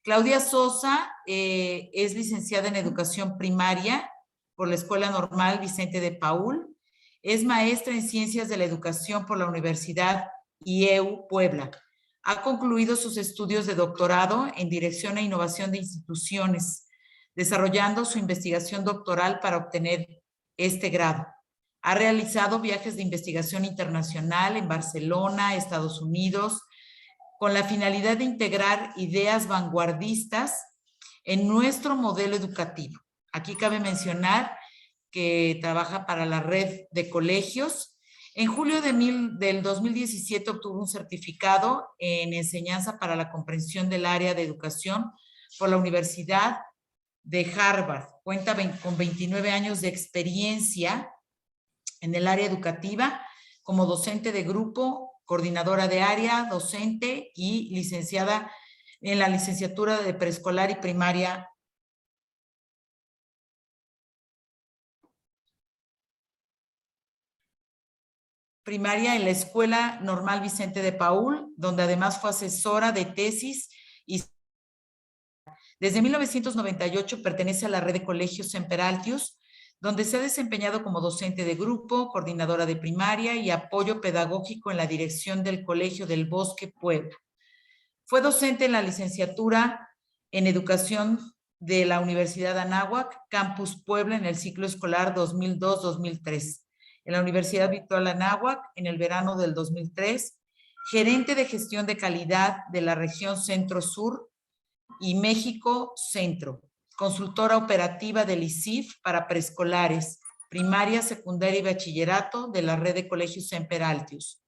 Claudia Sosa es licenciada en Educación Primaria por la Escuela Normal Vicente de Paúl. Es maestra en Ciencias de la Educación por la Universidad IEU Puebla. Ha concluido sus estudios de doctorado en Dirección e Innovación de Instituciones, desarrollando su investigación doctoral para obtener este grado. Ha realizado viajes de investigación internacional en Barcelona, Estados Unidos, con la finalidad de integrar ideas vanguardistas en nuestro modelo educativo. Aquí cabe mencionar que trabaja para la red de colegios. En julio del 2017 obtuvo un certificado en enseñanza para la comprensión del área de educación por la Universidad de Harvard. Cuenta con 29 años de experiencia en el área educativa como docente de grupo, coordinadora de área, docente y licenciada en la licenciatura de preescolar y primaria. Primaria en la Escuela Normal Vicente de Paúl, donde además fue asesora de tesis y desde 1998 pertenece a la red de colegios Semperaltius, donde se ha desempeñado como docente de grupo, coordinadora de primaria y apoyo pedagógico en la dirección del Colegio del Bosque Puebla. Fue docente en la licenciatura en Educación de la Universidad Anáhuac, Campus Puebla, en el ciclo escolar 2002-2003. En la Universidad Virtual Anáhuac, en el verano del 2003, gerente de gestión de calidad de la región Centro-Sur y México Centro, consultora operativa del ICIF para preescolares, primaria, secundaria y bachillerato de la red de colegios Semperaltius,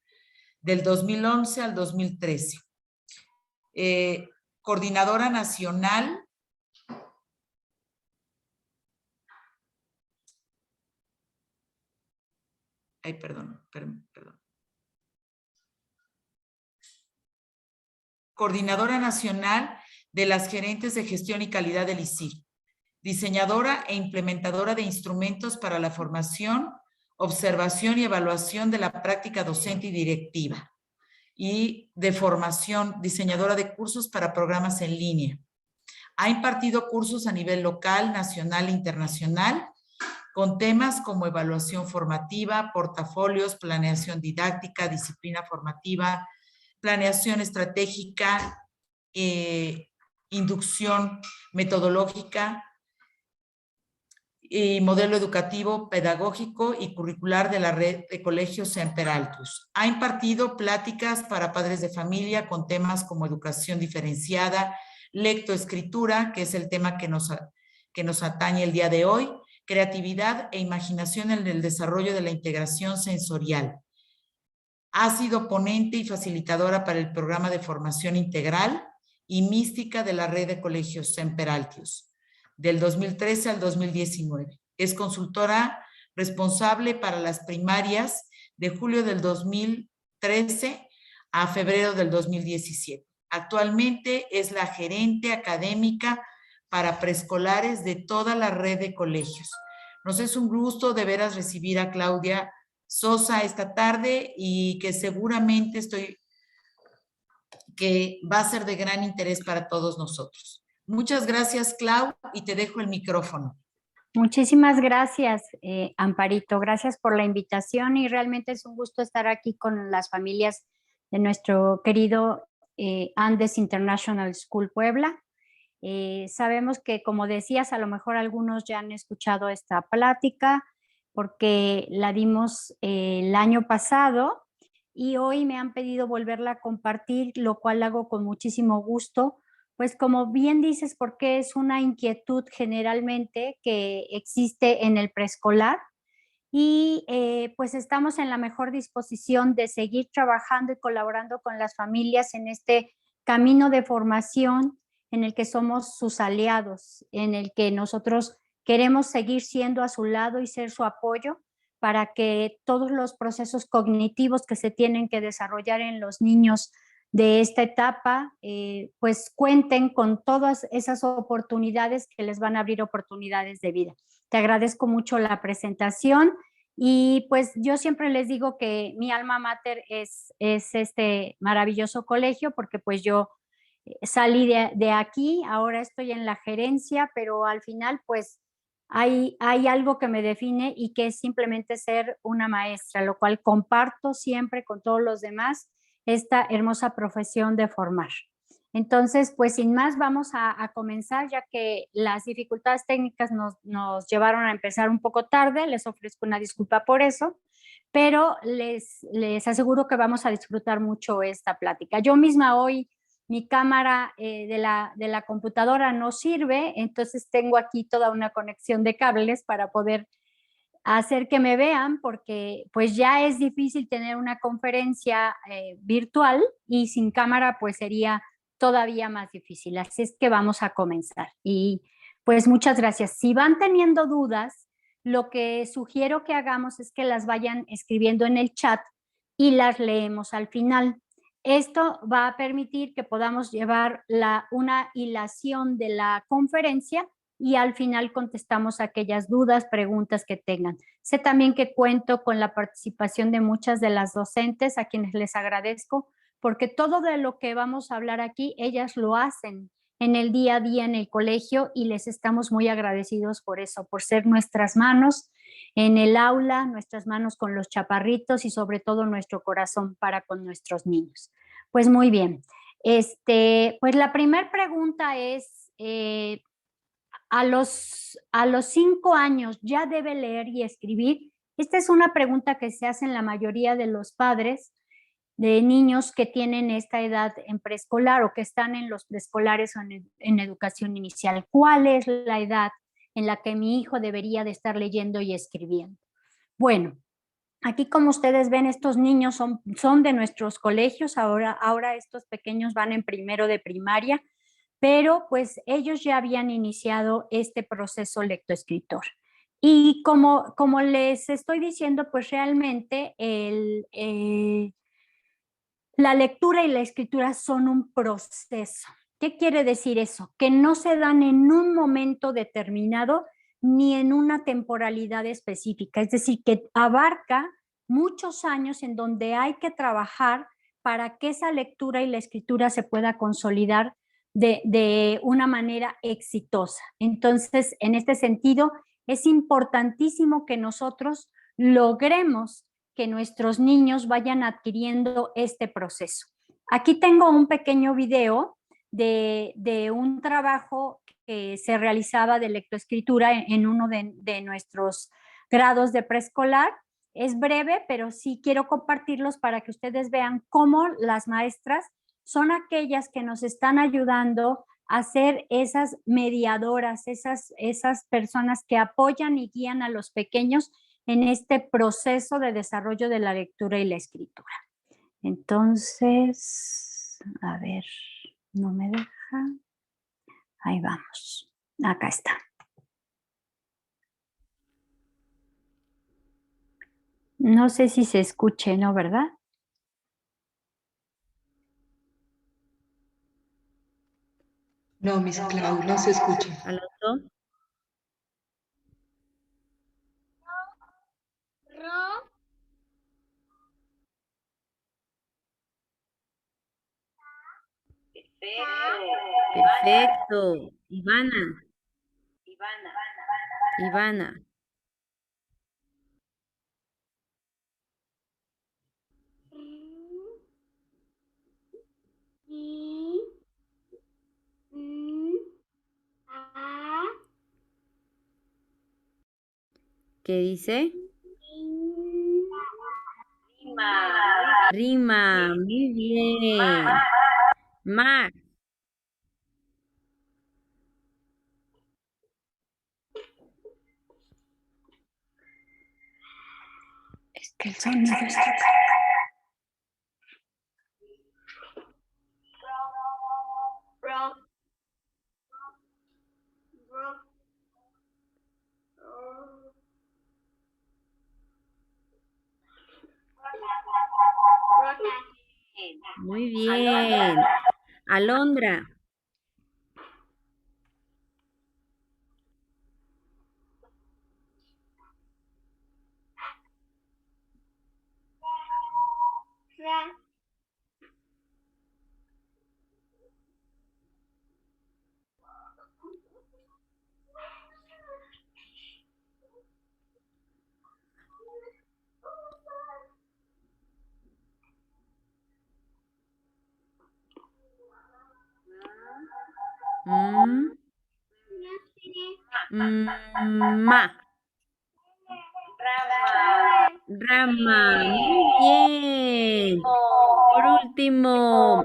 del 2011 al 2013. Coordinadora nacional Coordinadora nacional de las gerentes de gestión y calidad del ICIF, diseñadora e implementadora de instrumentos para la formación, observación y evaluación de la práctica docente y directiva, y de formación, diseñadora de cursos para programas en línea. Ha impartido cursos a nivel local, nacional e internacional con temas como evaluación formativa, portafolios, planeación didáctica, disciplina formativa, planeación estratégica, inducción metodológica y modelo educativo, pedagógico y curricular de la red de colegios Semperaltius. Ha impartido pláticas para padres de familia con temas como educación diferenciada, lectoescritura, que es el tema que nos atañe el día de hoy, creatividad e imaginación en el desarrollo de la integración sensorial. Ha sido ponente y facilitadora para el programa de formación integral y mística de la red de colegios Semperaltius, del 2013 al 2019. Es consultora responsable para las primarias de julio del 2013 a febrero del 2017. Actualmente es la gerente académica para preescolares de toda la red de colegios. Nos es un gusto de veras recibir a Claudia Sosa esta tarde y que seguramente que va a ser de gran interés para todos nosotros. Muchas gracias, Clau, y te dejo el micrófono. Muchísimas gracias, Amparito. Gracias por la invitación y realmente es un gusto estar aquí con las familias de nuestro querido Andes International School Puebla. Sabemos que, como decías, a lo mejor algunos ya han escuchado esta plática porque la dimos el año pasado y hoy me han pedido volverla a compartir, lo cual hago con muchísimo gusto, pues como bien dices, porque es una inquietud generalmente que existe en el preescolar y pues estamos en la mejor disposición de seguir trabajando y colaborando con las familias en este camino de formación en el que somos sus aliados, en el que nosotros queremos seguir siendo a su lado y ser su apoyo para que todos los procesos cognitivos que se tienen que desarrollar en los niños de esta etapa, pues cuenten con todas esas oportunidades que les van a abrir oportunidades de vida. Te agradezco mucho la presentación y pues yo siempre les digo que mi alma mater es este maravilloso colegio porque pues yo salí de aquí, ahora estoy en la gerencia, pero al final pues hay algo que me define y que es simplemente ser una maestra, lo cual comparto siempre con todos los demás esta hermosa profesión de formar. Entonces, pues sin más vamos a comenzar, ya que las dificultades técnicas nos llevaron a empezar un poco tarde, les ofrezco una disculpa por eso, pero les aseguro que vamos a disfrutar mucho esta plática. Yo misma hoy mi cámara de la computadora no sirve, entonces tengo aquí toda una conexión de cables para poder hacer que me vean, porque pues ya es difícil tener una conferencia virtual y sin cámara pues sería todavía más difícil. Así es que vamos a comenzar. Y pues muchas gracias. Si van teniendo dudas, lo que sugiero que hagamos es que las vayan escribiendo en el chat y las leemos al final. Esto va a permitir que podamos llevar una hilación de la conferencia y al final contestamos aquellas dudas, preguntas que tengan. Sé también que cuento con la participación de muchas de las docentes a quienes les agradezco porque todo de lo que vamos a hablar aquí, ellas lo hacen en el día a día en el colegio y les estamos muy agradecidos por eso, por ser nuestras manos en el aula, nuestras manos con los chaparritos y sobre todo nuestro corazón para con nuestros niños. Pues muy bien. Pues la primera pregunta es, a los 5 años ya debe leer y escribir. Esta es una pregunta que se hace en la mayoría de los padres de niños que tienen esta edad en preescolar o que están en los preescolares o en educación inicial. ¿Cuál es la edad en la que mi hijo debería de estar leyendo y escribiendo? Bueno, aquí como ustedes ven, estos niños son de nuestros colegios, ahora estos pequeños van en primero de primaria, pero pues ellos ya habían iniciado este proceso lectoescritor. Y como les estoy diciendo, pues realmente la lectura y la escritura son un proceso. ¿Qué quiere decir eso? Que no se dan en un momento determinado ni en una temporalidad específica, es decir, que abarca muchos años en donde hay que trabajar para que esa lectura y la escritura se pueda consolidar de una manera exitosa. Entonces, en este sentido, es importantísimo que nosotros logremos que nuestros niños vayan adquiriendo este proceso. Aquí tengo un pequeño video de un trabajo que se realizaba de lectoescritura en uno de nuestros grados de preescolar. Es breve, pero sí quiero compartirlos para que ustedes vean cómo las maestras son aquellas que nos están ayudando a ser esas mediadoras, esas personas que apoyan y guían a los pequeños en este proceso de desarrollo de la lectura y la escritura. Entonces, a ver, no me deja. Ahí vamos. Acá está. No sé si se escuche, ¿no? ¿Verdad? No, Miss Clau, no se escucha. ¿Aló? Perfecto. Ivana. Ivana. ¿Qué dice? Rima. Muy bien. Max. Es que el sonido está acá. Muy bien. Alondra. Mm, ma. Rama. Muy bien. Por último.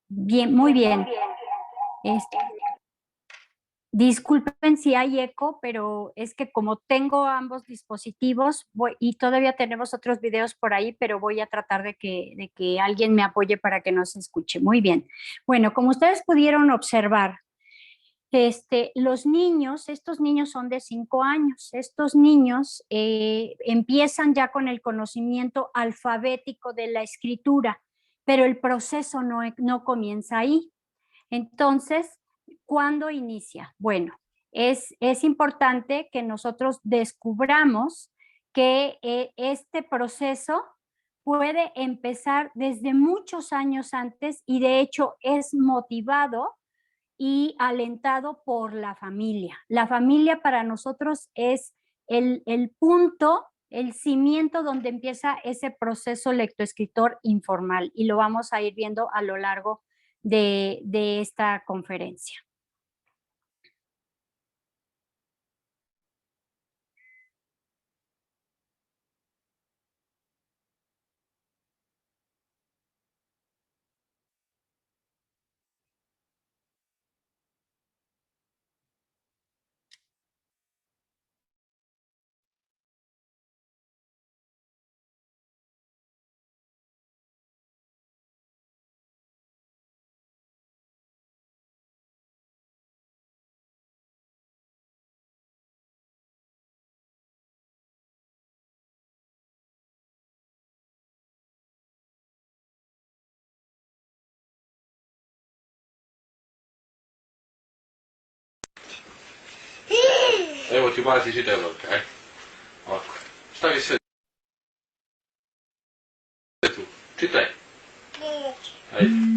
Bien, muy bien. Disculpen si hay eco, pero es que como tengo ambos dispositivos y todavía tenemos otros videos por ahí, pero voy a tratar de que alguien me apoye para que nos escuche. Muy bien. Bueno, como ustedes pudieron observar, los niños, estos niños son de 5 años, estos niños empiezan ya con el conocimiento alfabético de la escritura, pero el proceso no comienza ahí. Entonces, ¿cuándo inicia? Bueno, es importante que nosotros descubramos que este proceso puede empezar desde muchos años antes y de hecho es motivado y alentado por la familia. La familia para nosotros es el punto, el cimiento donde empieza ese proceso lectoescritor informal y lo vamos a ir viendo a lo largo de esta conferencia. Evo ti baci čitavog, aj. Ovako. Stavi sve tu. Čitaj. Ajde.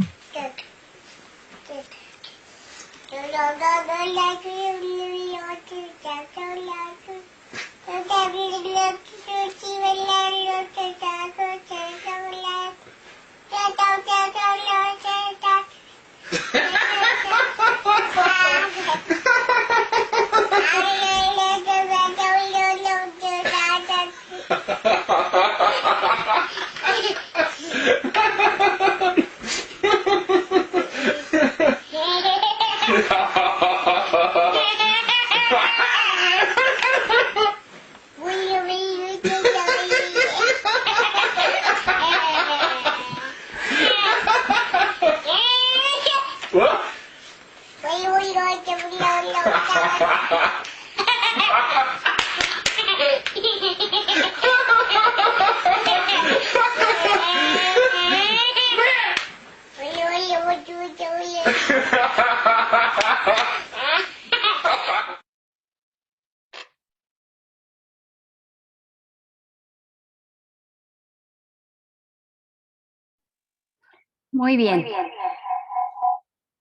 Muy bien.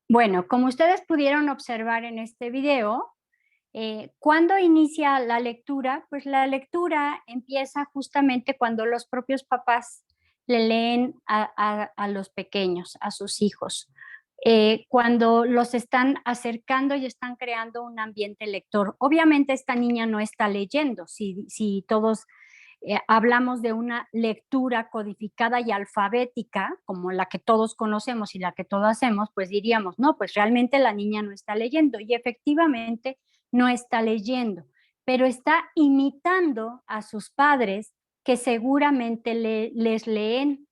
Bueno, como ustedes pudieron observar en este video, ¿cuándo inicia la lectura? Pues la lectura empieza justamente cuando los propios papás le leen a los pequeños, a sus hijos. Cuando los están acercando y están creando un ambiente lector. Obviamente esta niña no está leyendo, si todos hablamos de una lectura codificada y alfabética, como la que todos conocemos y la que todos hacemos, pues diríamos, no, pues realmente la niña no está leyendo y efectivamente no está leyendo, pero está imitando a sus padres que seguramente les leen.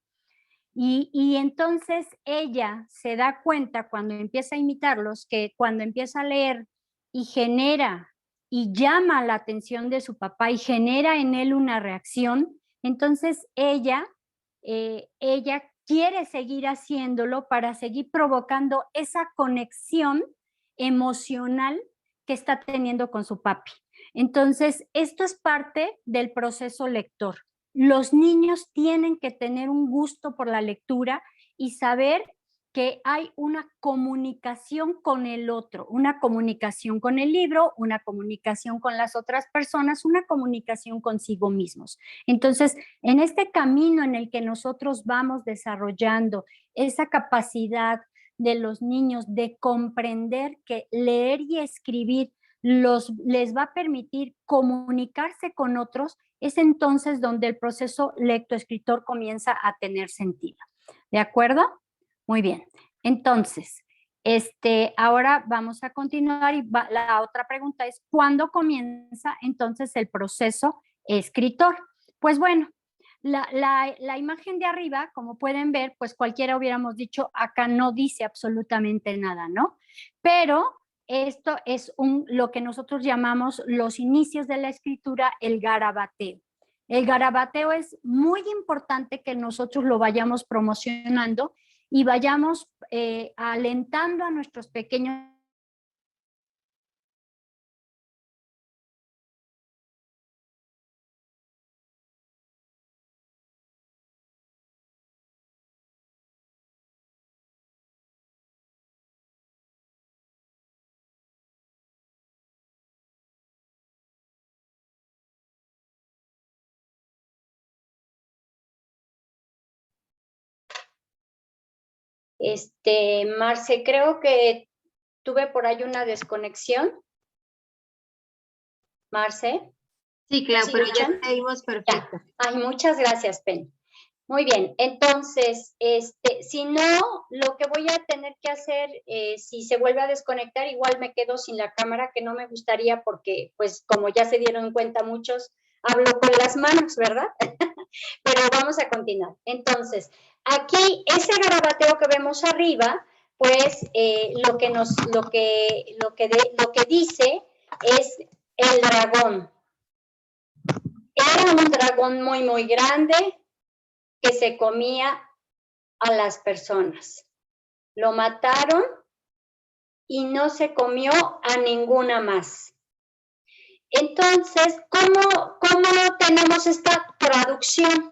Y entonces ella se da cuenta cuando empieza a imitarlos que cuando empieza a leer y genera y llama la atención de su papá y genera en él una reacción, entonces ella quiere seguir haciéndolo para seguir provocando esa conexión emocional que está teniendo con su papi. Entonces, esto es parte del proceso lector. Los niños tienen que tener un gusto por la lectura y saber que hay una comunicación con el otro, una comunicación con el libro, una comunicación con las otras personas, una comunicación consigo mismos. Entonces, en este camino en el que nosotros vamos desarrollando esa capacidad de los niños de comprender que leer y escribir les va a permitir comunicarse con otros, es entonces donde el proceso lectoescritor comienza a tener sentido. ¿De acuerdo? Muy bien. Entonces, ahora vamos a continuar y la otra pregunta es, ¿cuándo comienza entonces el proceso escritor? Pues bueno, la imagen de arriba, como pueden ver, pues cualquiera hubiéramos dicho, acá no dice absolutamente nada, ¿no? Pero esto es lo que nosotros llamamos los inicios de la escritura, el garabateo. El garabateo es muy importante que nosotros lo vayamos promocionando y vayamos alentando a nuestros pequeños. Marce, creo que tuve por ahí una desconexión. Marce. Sí, claro, pero ya te oímos perfecto. Ya. Ay, muchas gracias, Penny. Muy bien, entonces, si no, lo que voy a tener que hacer, si se vuelve a desconectar, igual me quedo sin la cámara, que no me gustaría porque, pues, como ya se dieron cuenta muchos, hablo con las manos, ¿verdad? Pero vamos a continuar. Entonces, aquí, ese garabateo que vemos arriba, pues, lo que dice es el dragón. Era un dragón muy, muy grande que se comía a las personas. Lo mataron y no se comió a ninguna más. Entonces, ¿cómo tenemos esta traducción?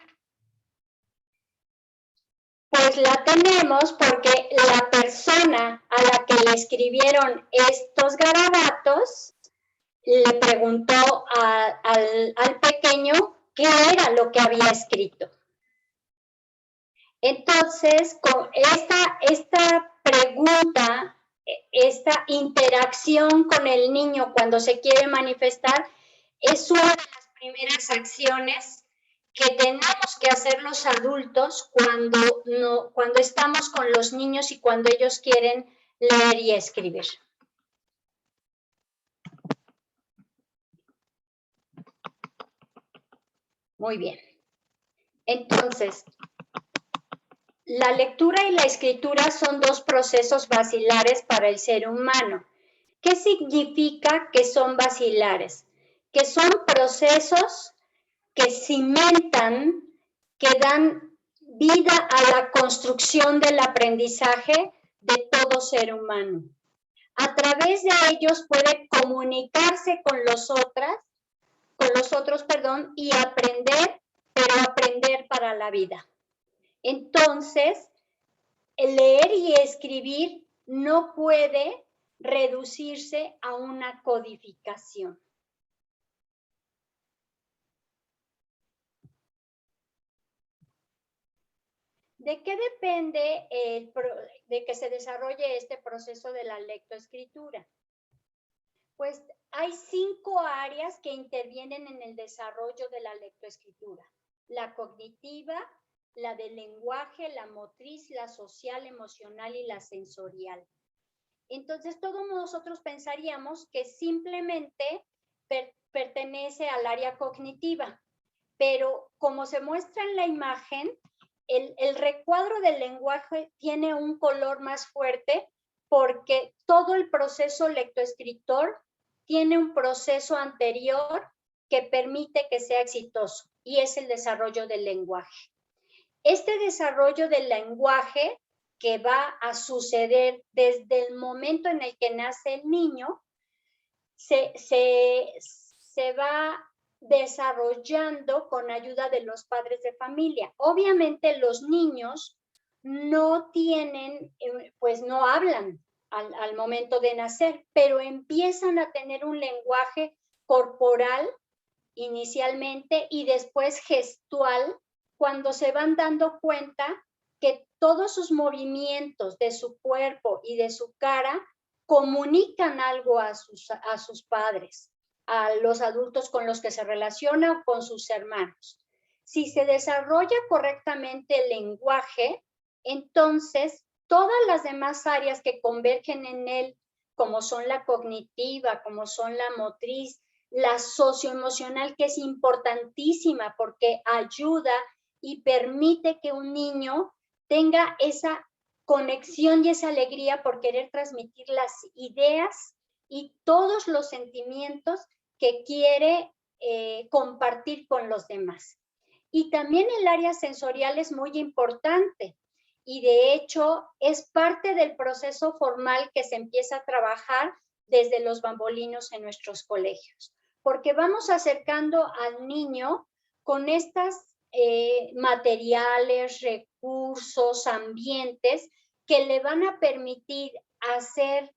Pues la tenemos porque la persona a la que le escribieron estos garabatos le preguntó al pequeño qué era lo que había escrito. Entonces, con esta pregunta, esta interacción con el niño cuando se quiere manifestar, es una de las primeras acciones que tenemos que hacer los adultos cuando estamos con los niños y cuando ellos quieren leer y escribir. Muy bien. Entonces, la lectura y la escritura son dos procesos basilares para el ser humano. ¿Qué significa que son basilares? Que son procesos que cimentan, que dan vida a la construcción del aprendizaje de todo ser humano. A través de ellos puede comunicarse con los otros, y aprender, pero aprender para la vida. Entonces, el leer y escribir no puede reducirse a una codificación. ¿De qué depende de que se desarrolle este proceso de la lectoescritura? Pues hay 5 áreas que intervienen en el desarrollo de la lectoescritura. La cognitiva, la del lenguaje, la motriz, la social, emocional y la sensorial. Entonces, todos nosotros pensaríamos que simplemente pertenece al área cognitiva, pero como se muestra en la imagen, el recuadro del lenguaje tiene un color más fuerte porque todo el proceso lectoescritor tiene un proceso anterior que permite que sea exitoso y es el desarrollo del lenguaje. Este desarrollo del lenguaje que va a suceder desde el momento en el que nace el niño, se va desarrollando con ayuda de los padres de familia. Obviamente los niños no tienen, pues no hablan al momento de nacer, pero empiezan a tener un lenguaje corporal inicialmente y después gestual, cuando se van dando cuenta que todos sus movimientos de su cuerpo y de su cara comunican algo a sus padres, a los adultos con los que se relacionan, con sus hermanos. Si se desarrolla correctamente el lenguaje, entonces todas las demás áreas que convergen en él, como son la cognitiva, como son la motriz, la socioemocional, que es importantísima porque ayuda y permite que un niño tenga esa conexión y esa alegría por querer transmitir las ideas y todos los sentimientos que quiere compartir con los demás. Y también el área sensorial es muy importante y de hecho es parte del proceso formal que se empieza a trabajar desde los bambolinos en nuestros colegios, porque vamos acercando al niño con estas materiales, recursos, ambientes que le van a permitir hacer,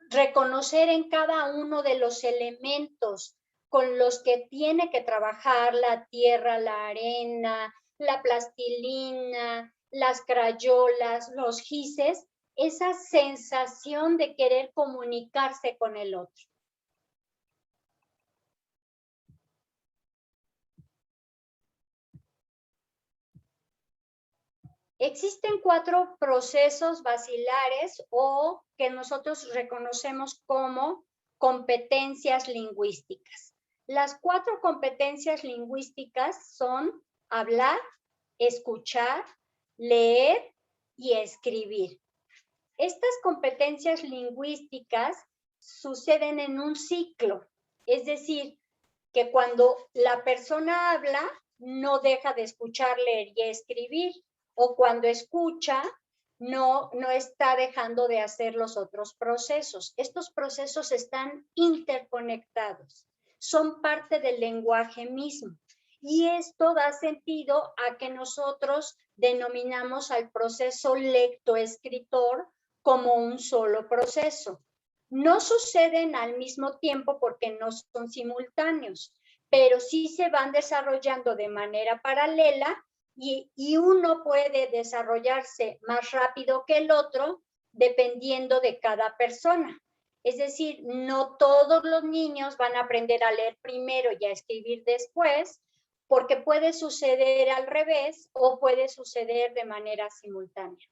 reconocer en cada uno de los elementos con los que tiene que trabajar, la tierra, la arena, la plastilina, las crayolas, los gises, esa sensación de querer comunicarse con el otro. Existen 4 procesos basilares o que nosotros reconocemos como competencias lingüísticas. Las 4 competencias lingüísticas son hablar, escuchar, leer y escribir. Estas competencias lingüísticas suceden en un ciclo, es decir, que cuando la persona habla, no deja de escuchar, leer y escribir, o cuando escucha, no está dejando de hacer los otros procesos. Estos procesos están interconectados, son parte del lenguaje mismo. Y esto da sentido a que nosotros denominamos al proceso lectoescritor como un solo proceso. No suceden al mismo tiempo porque no son simultáneos, pero sí se van desarrollando de manera paralela y uno puede desarrollarse más rápido que el otro dependiendo de cada persona. Es decir, no todos los niños van a aprender a leer primero y a escribir después, porque puede suceder al revés o puede suceder de manera simultánea.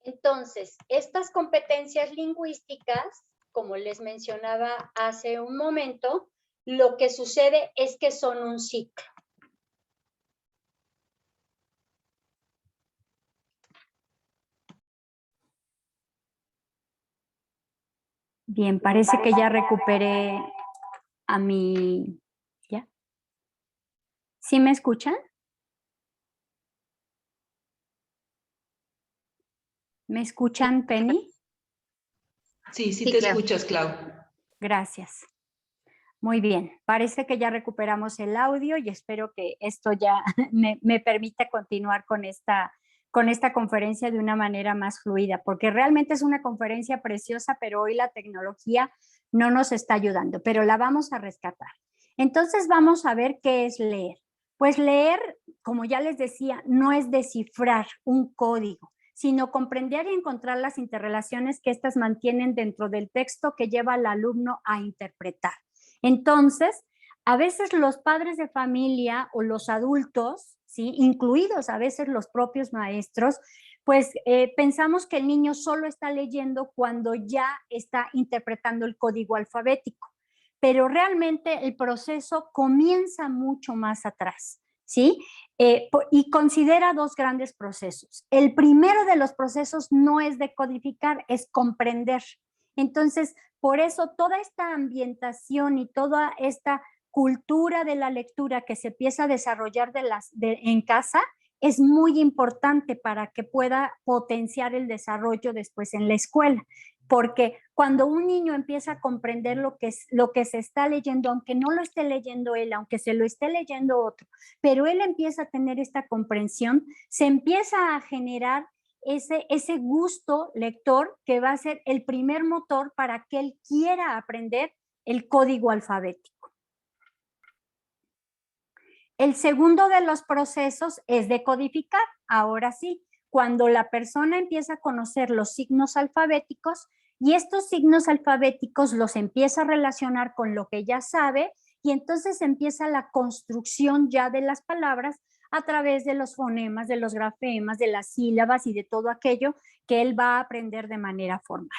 Entonces, estas competencias lingüísticas, como les mencionaba hace un momento, lo que sucede es que son un ciclo. Bien, parece que ya recuperé a mi... ¿Ya? ¿Sí me escuchan? ¿Me escuchan, Penny? Sí, sí Sí, te claro. escuchas, Clau. Gracias. Muy bien, parece que ya recuperamos el audio y espero que esto ya me permita continuar con esta conferencia de una manera más fluida, porque realmente es una conferencia preciosa, pero hoy la tecnología no nos está ayudando, pero la vamos a rescatar. Entonces vamos a ver qué es leer. Pues leer, como ya les decía, no es descifrar un código, sino comprender y encontrar las interrelaciones que éstas mantienen dentro del texto que lleva al alumno a interpretar. Entonces, a veces los padres de familia o los adultos, ¿sí?, incluidos a veces los propios maestros, pues pensamos que el niño solo está leyendo cuando ya está interpretando el código alfabético, pero realmente el proceso comienza mucho más atrás, ¿sí? Y considera 2 grandes procesos. El primero de los procesos no es decodificar, es comprender. Entonces, por eso toda esta ambientación y toda esta cultura de la lectura que se empieza a desarrollar en casa es muy importante para que pueda potenciar el desarrollo después en la escuela. Porque cuando un niño empieza a comprender lo que se está leyendo, aunque no lo esté leyendo él, aunque se lo esté leyendo otro, pero él empieza a tener esta comprensión, se empieza a generar ese gusto lector que va a ser el primer motor para que él quiera aprender el código alfabético. El segundo de los procesos es decodificar. Ahora sí, cuando la persona empieza a conocer los signos alfabéticos y estos signos alfabéticos los empieza a relacionar con lo que ya sabe y entonces empieza la construcción ya de las palabras a través de los fonemas, de los grafemas, de las sílabas y de todo aquello que él va a aprender de manera formal.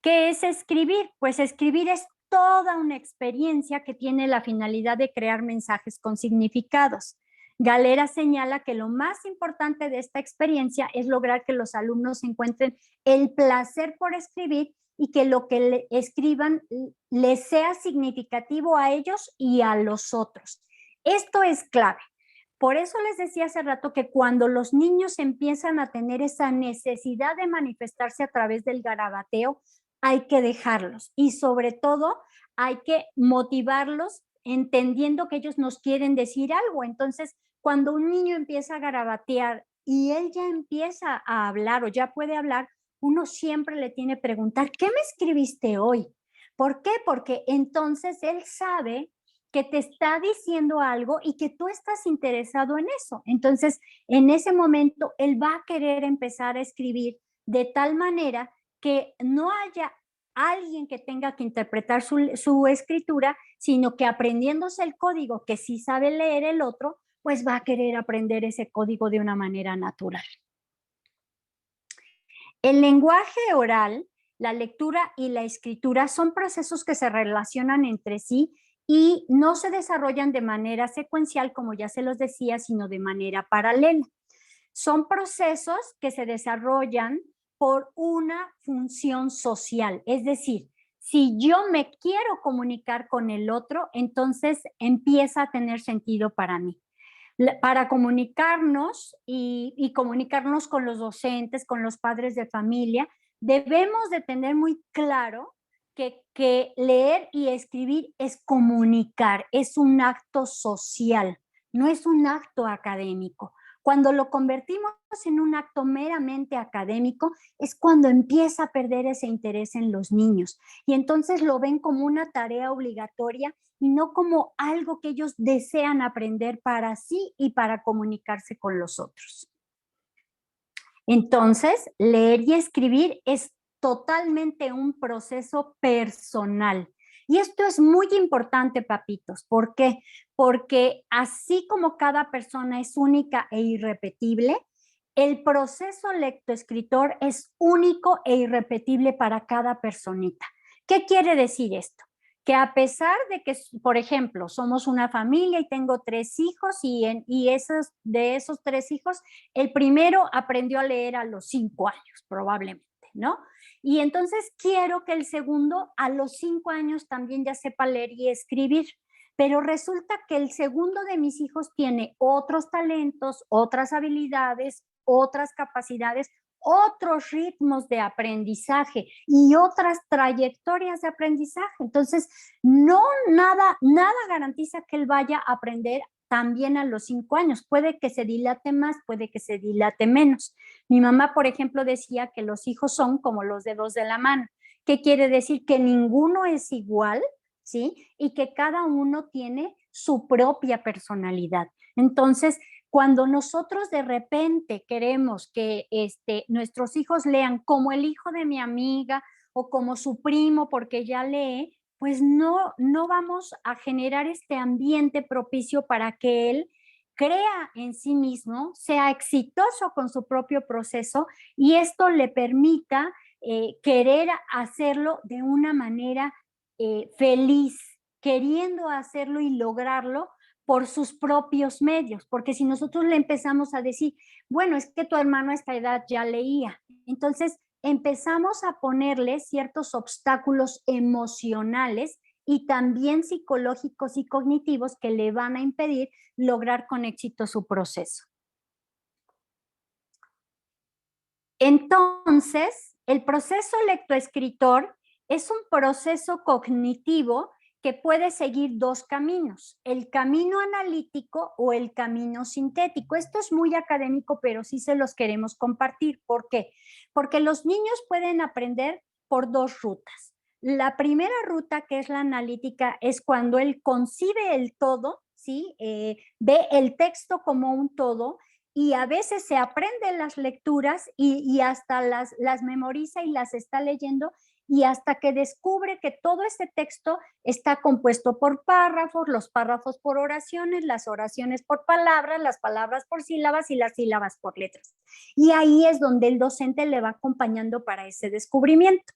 ¿Qué es escribir? Pues escribir es toda una experiencia que tiene la finalidad de crear mensajes con significados. Galera señala que lo más importante de esta experiencia es lograr que los alumnos encuentren el placer por escribir y que lo que escriban les sea significativo a ellos y a los otros. Esto es clave. Por eso les decía hace rato que cuando los niños empiezan a tener esa necesidad de manifestarse a través del garabateo, hay que dejarlos y sobre todo hay que motivarlos entendiendo que ellos nos quieren decir algo. Entonces, cuando un niño empieza a garabatear y él ya empieza a hablar o ya puede hablar, uno siempre le tiene que preguntar, ¿qué me escribiste hoy? ¿Por qué? Porque entonces él sabe que te está diciendo algo y que tú estás interesado en eso. Entonces, en ese momento, él va a querer empezar a escribir de tal manera que no haya alguien que tenga que interpretar su escritura, sino que aprendiéndose el código que sí sabe leer el otro, pues va a querer aprender ese código de una manera natural. El lenguaje oral, la lectura y la escritura son procesos que se relacionan entre sí y no se desarrollan de manera secuencial, como ya se los decía, sino de manera paralela. Son procesos que se desarrollan por una función social, es decir, si yo me quiero comunicar con el otro, entonces empieza a tener sentido para mí. Para comunicarnos y comunicarnos con los docentes, con los padres de familia, debemos de tener muy claro que leer y escribir es comunicar, es un acto social, no es un acto académico. Cuando lo convertimos en un acto meramente académico es cuando empieza a perder ese interés en los niños y entonces lo ven como una tarea obligatoria y no como algo que ellos desean aprender para sí y para comunicarse con los otros. Entonces, leer y escribir es totalmente un proceso personal. Y esto es muy importante, papitos. ¿Por qué? Porque así como cada persona es única e irrepetible, el proceso lectoescritor es único e irrepetible para cada personita. ¿Qué quiere decir esto? Que a pesar de que, por ejemplo, somos una familia y tengo 3 hijos de esos 3 hijos, el primero aprendió a leer a los 5 años, probablemente, ¿no? Y entonces quiero que el segundo a los 5 años también ya sepa leer y escribir. Pero resulta que el segundo de mis hijos tiene otros talentos, otras habilidades, otras capacidades, otros ritmos de aprendizaje y otras trayectorias de aprendizaje. Entonces, nada garantiza que él vaya a aprender también a los 5 años. Puede que se dilate más, puede que se dilate menos. Mi mamá, por ejemplo, decía que los hijos son como los dedos de la mano. ¿Qué quiere decir? Que ninguno es igual, ¿sí? Y que cada uno tiene su propia personalidad. Entonces, cuando nosotros de repente queremos que nuestros hijos lean como el hijo de mi amiga o como su primo porque ya lee, pues no vamos a generar este ambiente propicio para que él crea en sí mismo, sea exitoso con su propio proceso y esto le permita querer hacerlo de una manera feliz, queriendo hacerlo y lograrlo por sus propios medios, porque si nosotros le empezamos a decir, bueno, es que tu hermano a esta edad ya leía, entonces empezamos a ponerle ciertos obstáculos emocionales y también psicológicos y cognitivos que le van a impedir lograr con éxito su proceso. Entonces, El proceso lectoescritor es un proceso cognitivo que puede seguir dos caminos, el camino analítico o el camino sintético. Esto es muy académico, pero sí se los queremos compartir. ¿Por qué? Porque los niños pueden aprender por dos rutas. La primera ruta, que es la analítica, es cuando él concibe el todo, ¿sí? Ve el texto como un todo y a veces se aprende las lecturas y hasta las memoriza y las está leyendo, y hasta que descubre que todo ese texto está compuesto por párrafos, los párrafos por oraciones, las oraciones por palabras, las palabras por sílabas y las sílabas por letras. Y ahí es donde el docente le va acompañando para ese descubrimiento.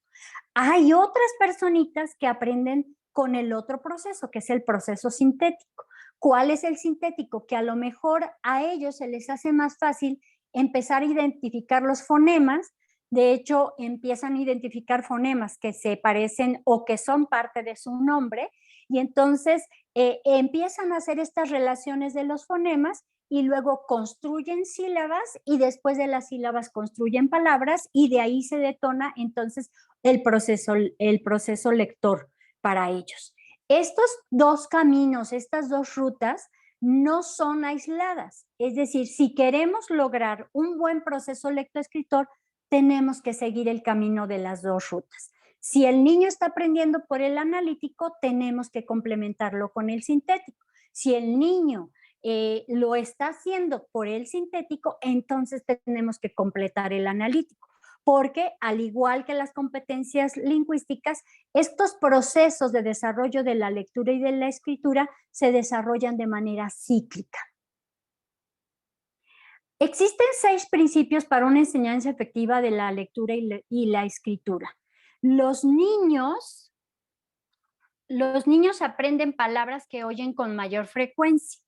Hay otras personitas que aprenden con el otro proceso, que es el proceso sintético. ¿Cuál es el sintético? Que a lo mejor a ellos se les hace más fácil empezar a identificar los fonemas. De hecho, empiezan a identificar fonemas que se parecen o que son parte de su nombre, y entonces empiezan a hacer estas relaciones de los fonemas y luego construyen sílabas y después de las sílabas construyen palabras, y de ahí se detona entonces el proceso lector para ellos. Estos dos caminos, estas dos rutas, no son aisladas. Es decir, si queremos lograr un buen proceso lectoescritor, tenemos que seguir el camino de las dos rutas. Si el niño está aprendiendo por el analítico, tenemos que complementarlo con el sintético. Si el niño lo está haciendo por el sintético, entonces tenemos que completar el analítico. Porque al igual que las competencias lingüísticas, estos procesos de desarrollo de la lectura y de la escritura se desarrollan de manera cíclica. Existen 6 principios para una enseñanza efectiva de la lectura y la escritura. Los niños aprenden palabras que oyen con mayor frecuencia.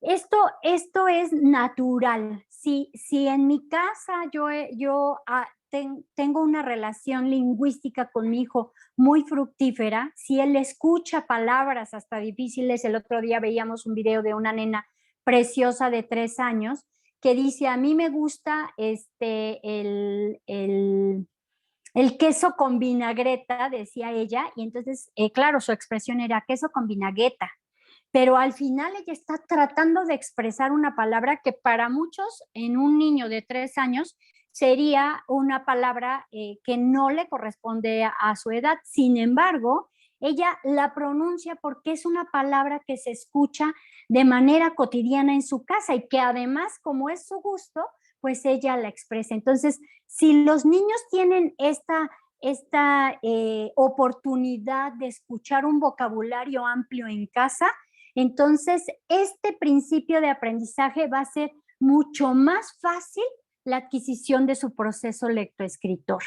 Esto es natural. Si en mi casa yo tengo una relación lingüística con mi hijo muy fructífera, si él escucha palabras hasta difíciles, el otro día veíamos un video de una nena preciosa de 3 años que dice: a mí me gusta el queso con vinagreta, decía ella, y entonces, claro, su expresión era queso con vinagreta, pero al final ella está tratando de expresar una palabra que para muchos, en un niño de 3 años, sería una palabra que no le corresponde a su edad. Sin embargo, ella la pronuncia porque es una palabra que se escucha de manera cotidiana en su casa y que además, como es su gusto, pues ella la expresa. Entonces, si los niños tienen esta oportunidad de escuchar un vocabulario amplio en casa, entonces este principio de aprendizaje va a ser mucho más fácil la adquisición de su proceso lectoescritor.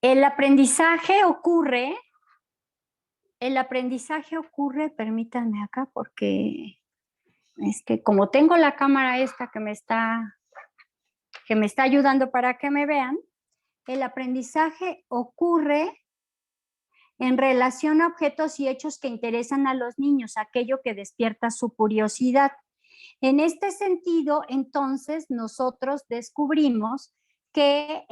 El aprendizaje ocurre, permítanme acá porque es que como tengo la cámara esta que me está ayudando para que me vean, el aprendizaje ocurre en relación a objetos y hechos que interesan a los niños, aquello que despierta su curiosidad. En este sentido, entonces, nosotros descubrimos que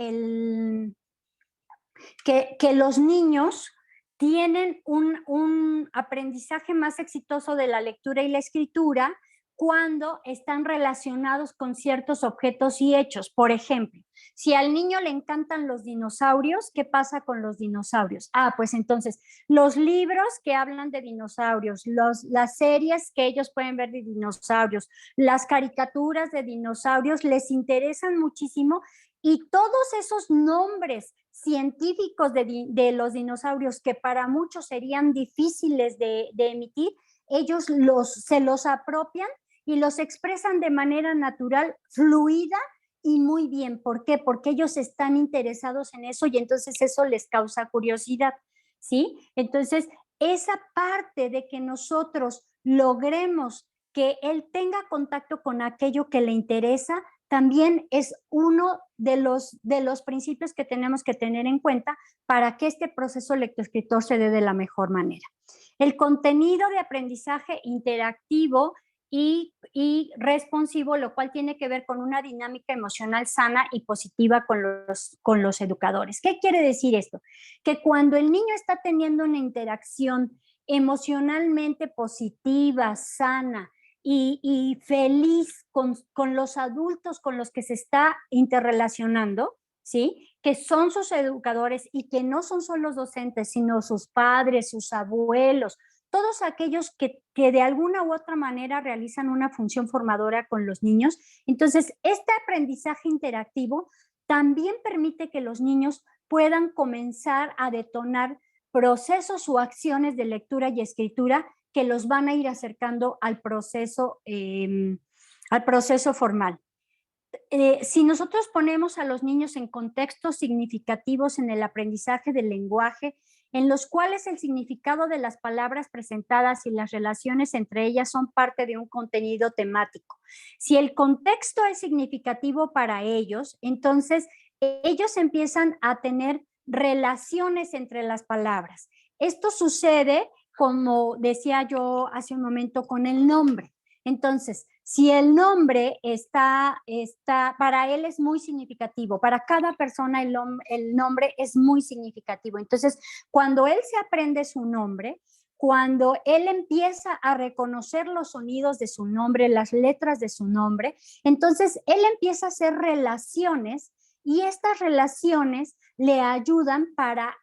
los niños tienen un aprendizaje más exitoso de la lectura y la escritura cuando están relacionados con ciertos objetos y hechos. Por ejemplo, si al niño le encantan los dinosaurios, ¿qué pasa con los dinosaurios? Pues entonces, los libros que hablan de dinosaurios, las series que ellos pueden ver de dinosaurios, las caricaturas de dinosaurios les interesan muchísimo, y todos esos nombres científicos de los dinosaurios que para muchos serían difíciles de emitir, ellos se los apropian y los expresan de manera natural, fluida y muy bien. ¿Por qué? Porque ellos están interesados en eso y entonces eso les causa curiosidad, ¿sí? Entonces, esa parte de que nosotros logremos que él tenga contacto con aquello que le interesa, también es uno de los principios que tenemos que tener en cuenta para que este proceso lectoescritor se dé de la mejor manera. El contenido de aprendizaje interactivo y responsivo, lo cual tiene que ver con una dinámica emocional sana y positiva con los educadores. ¿Qué quiere decir esto? Que cuando el niño está teniendo una interacción emocionalmente positiva, sana y feliz con los adultos con los que se está interrelacionando, ¿sí? Que son sus educadores y que no son solo los docentes, sino sus padres, sus abuelos, todos aquellos que de alguna u otra manera realizan una función formadora con los niños. Entonces, este aprendizaje interactivo también permite que los niños puedan comenzar a detonar procesos o acciones de lectura y escritura que los van a ir acercando al proceso formal. Si nosotros ponemos a los niños en contextos significativos en el aprendizaje del lenguaje, en los cuales el significado de las palabras presentadas y las relaciones entre ellas son parte de un contenido temático. Si el contexto es significativo para ellos, entonces ellos empiezan a tener relaciones entre las palabras. Esto sucede, como decía yo hace un momento, con el nombre. Entonces, si el nombre para él es muy significativo, para cada persona el nombre es muy significativo. Entonces, cuando él se aprende su nombre, cuando él empieza a reconocer los sonidos de su nombre, las letras de su nombre, entonces él empieza a hacer relaciones y estas relaciones le ayudan para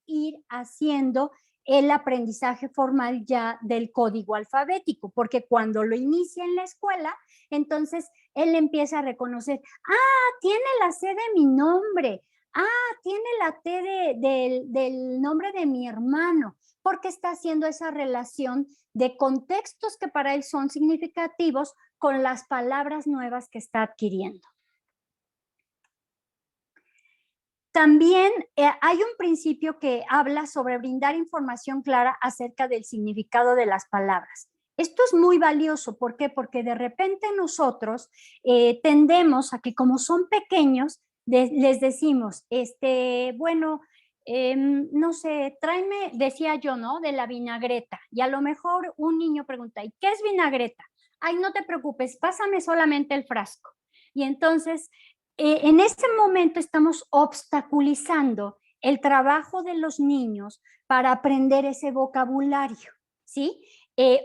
ir haciendo el aprendizaje formal ya del código alfabético, porque cuando lo inicia en la escuela, entonces él empieza a reconocer, tiene la C de mi nombre, tiene la T del nombre de mi hermano, porque está haciendo esa relación de contextos que para él son significativos con las palabras nuevas que está adquiriendo. También hay un principio que habla sobre brindar información clara acerca del significado de las palabras. Esto es muy valioso. ¿Por qué? Porque de repente nosotros tendemos a que como son pequeños, les decimos, no sé, tráeme, decía yo, ¿no? De la vinagreta. Y a lo mejor un niño pregunta, ¿y qué es vinagreta? Ay, no te preocupes, pásame solamente el frasco. Y entonces en este momento estamos obstaculizando el trabajo de los niños para aprender ese vocabulario, ¿sí?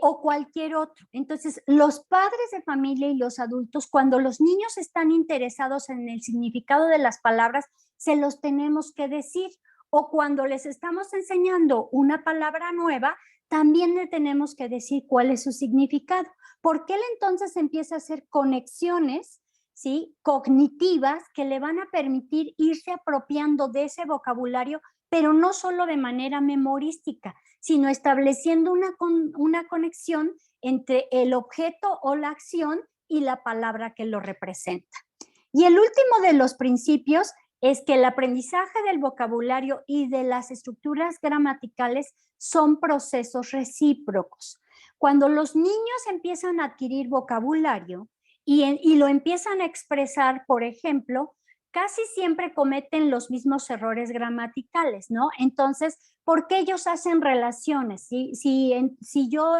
O cualquier otro. Entonces, los padres de familia y los adultos, cuando los niños están interesados en el significado de las palabras, se los tenemos que decir. O cuando les estamos enseñando una palabra nueva, también le tenemos que decir cuál es su significado. Porque él entonces empieza a hacer conexiones, ¿sí? Cognitivas que le van a permitir irse apropiando de ese vocabulario, pero no solo de manera memorística, sino estableciendo una conexión entre el objeto o la acción y la palabra que lo representa. Y el último de los principios es que el aprendizaje del vocabulario y de las estructuras gramaticales son procesos recíprocos. Cuando los niños empiezan a adquirir vocabulario, y lo empiezan a expresar, por ejemplo, casi siempre cometen los mismos errores gramaticales, ¿no? Entonces, ¿por qué ellos hacen relaciones? Si yo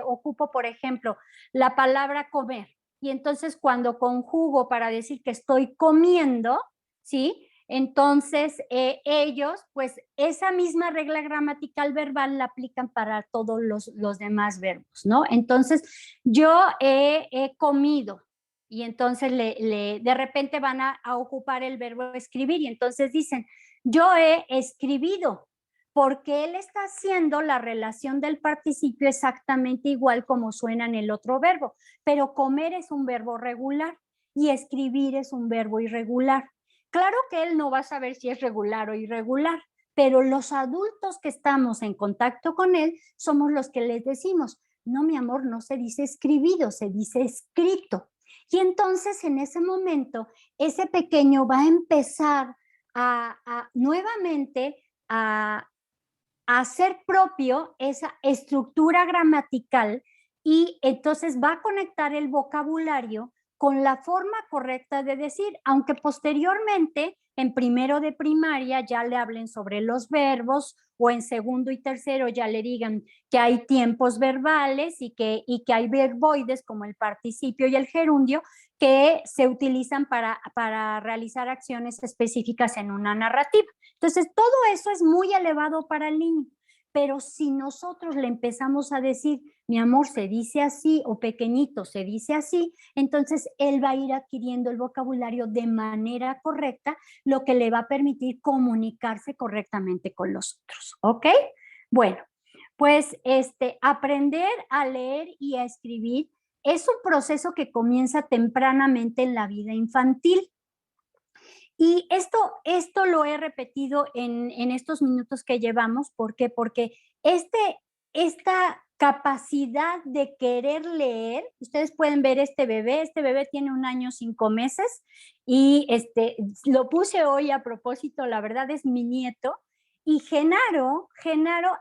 ocupo, por ejemplo, la palabra comer, y entonces cuando conjugo para decir que estoy comiendo, ¿sí? Entonces, ellos, pues, esa misma regla gramatical verbal la aplican para todos los demás verbos, ¿no? Entonces, yo he comido y entonces de repente van a ocupar el verbo escribir y entonces dicen, yo he escribido, porque él está haciendo la relación del participio exactamente igual como suena en el otro verbo, pero comer es un verbo regular y escribir es un verbo irregular. Claro que él no va a saber si es regular o irregular, pero los adultos que estamos en contacto con él somos los que les decimos, no, mi amor, no se dice escribido, se dice escrito. Y entonces en ese momento, ese pequeño va a empezar nuevamente a hacer propio esa estructura gramatical y entonces va a conectar el vocabulario con la forma correcta de decir, aunque posteriormente en primero de primaria ya le hablen sobre los verbos o en segundo y tercero ya le digan que hay tiempos verbales y que hay verboides como el participio y el gerundio que se utilizan para realizar acciones específicas en una narrativa. Entonces, todo eso es muy elevado para el niño. Pero si nosotros le empezamos a decir, mi amor, se dice así, o pequeñito, se dice así, entonces él va a ir adquiriendo el vocabulario de manera correcta, lo que le va a permitir comunicarse correctamente con los otros, ¿ok? Bueno, pues aprender a leer y a escribir es un proceso que comienza tempranamente en la vida infantil. Y esto lo he repetido en estos minutos que llevamos. ¿Por qué? Porque esta capacidad de querer leer, ustedes pueden ver este bebé tiene 1 año 5 meses y lo puse hoy a propósito, la verdad es mi nieto, y Genaro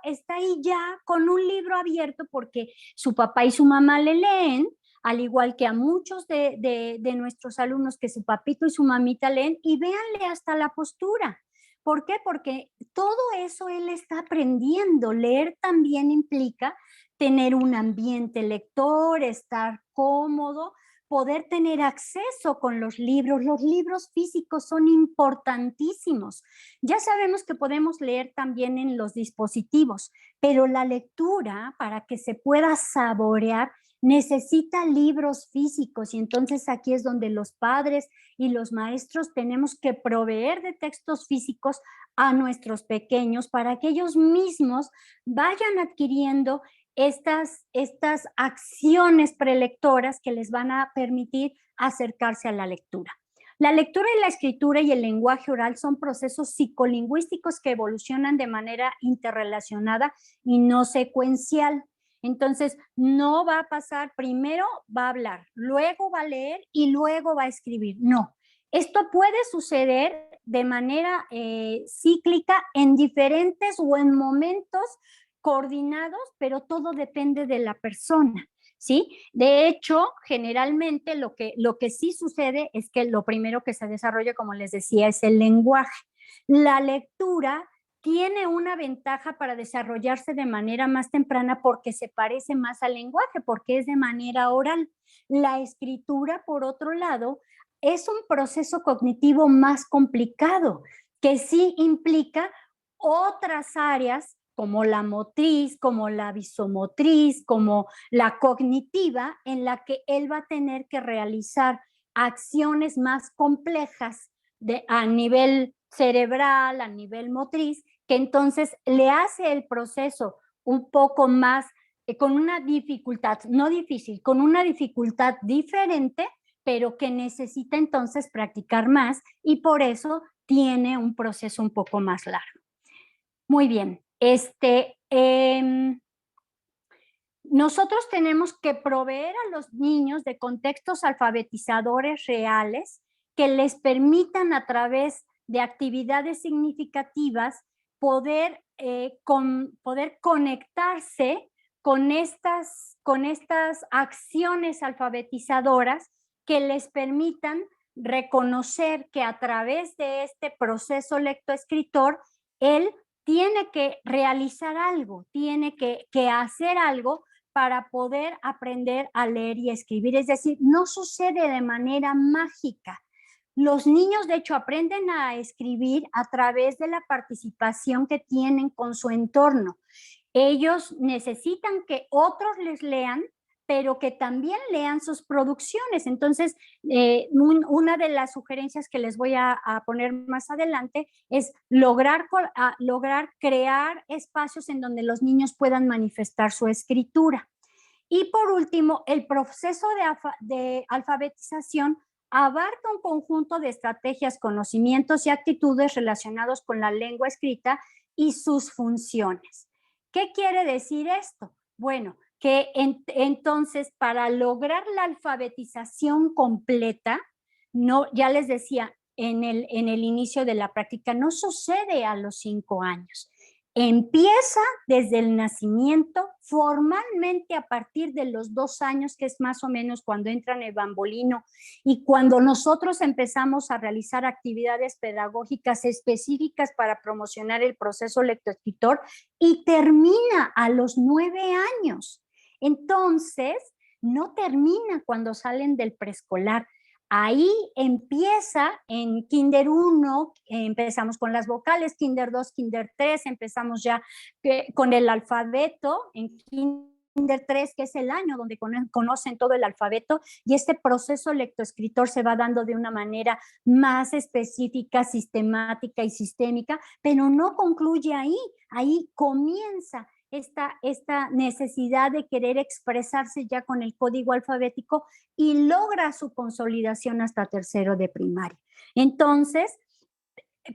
está ahí ya con un libro abierto porque su papá y su mamá le leen, al igual que a muchos de nuestros alumnos que su papito y su mamita leen, y véanle hasta la postura. ¿Por qué? Porque todo eso él está aprendiendo. Leer también implica tener un ambiente lector, estar cómodo, poder tener acceso con los libros. Los libros físicos son importantísimos. Ya sabemos que podemos leer también en los dispositivos, pero la lectura, para que se pueda saborear, necesita libros físicos, y entonces aquí es donde los padres y los maestros tenemos que proveer de textos físicos a nuestros pequeños para que ellos mismos vayan adquiriendo estas acciones prelectoras que les van a permitir acercarse a la lectura. La lectura y la escritura y el lenguaje oral son procesos psicolingüísticos que evolucionan de manera interrelacionada y no secuencial. Entonces, no va a pasar, primero va a hablar, luego va a leer y luego va a escribir. No, esto puede suceder de manera cíclica en diferentes o en momentos coordinados, pero todo depende de la persona, ¿sí? De hecho, generalmente lo que sí sucede es que lo primero que se desarrolla, como les decía, es el lenguaje. La lectura tiene una ventaja para desarrollarse de manera más temprana porque se parece más al lenguaje, porque es de manera oral. La escritura, por otro lado, es un proceso cognitivo más complicado, que sí implica otras áreas como la motriz, como la visomotriz, como la cognitiva, en la que él va a tener que realizar acciones más complejas a nivel cerebral, a nivel motriz, que entonces le hace el proceso un poco más, con una dificultad, no difícil, con una dificultad diferente, pero que necesita entonces practicar más y por eso tiene un proceso un poco más largo. Muy bien, nosotros tenemos que proveer a los niños de contextos alfabetizadores reales que les permitan a través de actividades significativas poder conectarse con estas acciones alfabetizadoras que les permitan reconocer que a través de este proceso lectoescritor, él tiene que realizar algo, tiene que hacer algo para poder aprender a leer y escribir. Es decir, no sucede de manera mágica. Los niños, de hecho, aprenden a escribir a través de la participación que tienen con su entorno. Ellos necesitan que otros les lean, pero que también lean sus producciones. Entonces, una de las sugerencias que les voy a poner más adelante es lograr crear espacios en donde los niños puedan manifestar su escritura. Y por último, el proceso de alfabetización abarca un conjunto de estrategias, conocimientos y actitudes relacionados con la lengua escrita y sus funciones. ¿Qué quiere decir esto? Bueno, que entonces para lograr la alfabetización completa, ya les decía en el inicio de la práctica, no sucede a los 5 años. Empieza desde el nacimiento, formalmente a partir de los 2 años, que es más o menos cuando entra en el bambolino, y cuando nosotros empezamos a realizar actividades pedagógicas específicas para promocionar el proceso lectoescritor, y termina a los 9 años. Entonces, no termina cuando salen del preescolar. Ahí empieza en Kinder 1, empezamos con las vocales, Kinder 2, Kinder 3, empezamos ya con el alfabeto, en Kinder 3, que es el año donde conocen todo el alfabeto, y este proceso lectoescritor se va dando de una manera más específica, sistemática y sistémica, pero no concluye ahí, ahí comienza esta necesidad de querer expresarse ya con el código alfabético y logra su consolidación hasta tercero de primaria. Entonces,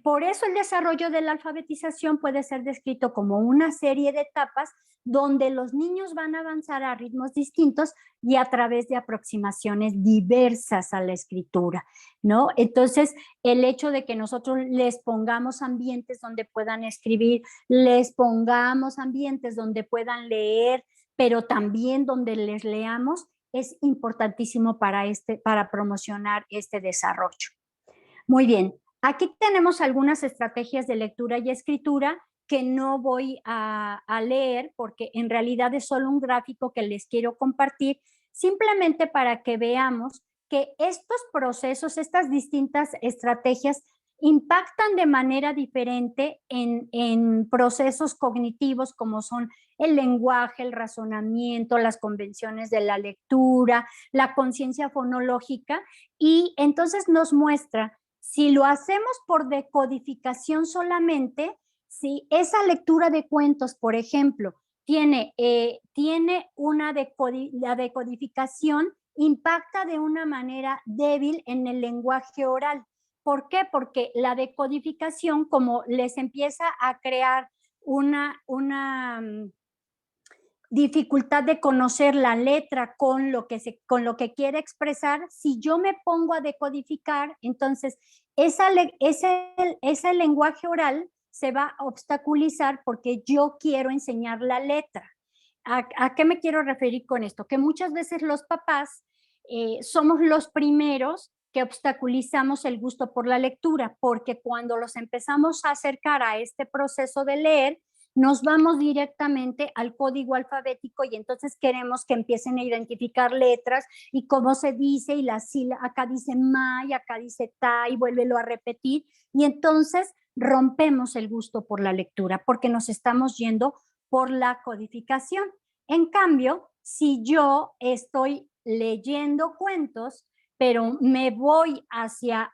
por eso el desarrollo de la alfabetización puede ser descrito como una serie de etapas donde los niños van a avanzar a ritmos distintos y a través de aproximaciones diversas a la escritura, ¿no? Entonces, el hecho de que nosotros les pongamos ambientes donde puedan escribir, les pongamos ambientes donde puedan leer, pero también donde les leamos, es importantísimo para promocionar este desarrollo. Muy bien. Aquí tenemos algunas estrategias de lectura y escritura que no voy a leer porque en realidad es solo un gráfico que les quiero compartir, simplemente para que veamos que estos procesos, estas distintas estrategias impactan de manera diferente en procesos cognitivos como son el lenguaje, el razonamiento, las convenciones de la lectura, la conciencia fonológica, y entonces nos muestra si lo hacemos por decodificación solamente, si esa lectura de cuentos, por ejemplo, tiene la decodificación impacta de una manera débil en el lenguaje oral. ¿Por qué? Porque la decodificación, como les empieza a crear una dificultad de conocer la letra con lo que quiere expresar, si yo me pongo a decodificar, entonces ese lenguaje oral se va a obstaculizar porque yo quiero enseñar la letra. ¿A qué me quiero referir con esto? Que muchas veces los papás somos los primeros que obstaculizamos el gusto por la lectura, porque cuando los empezamos a acercar a este proceso de leer, nos vamos directamente al código alfabético y entonces queremos que empiecen a identificar letras y cómo se dice, y la sílaba, acá dice ma y acá dice ta, y vuélvelo a repetir, y entonces rompemos el gusto por la lectura porque nos estamos yendo por la codificación. En cambio, si yo estoy leyendo cuentos, pero me voy hacia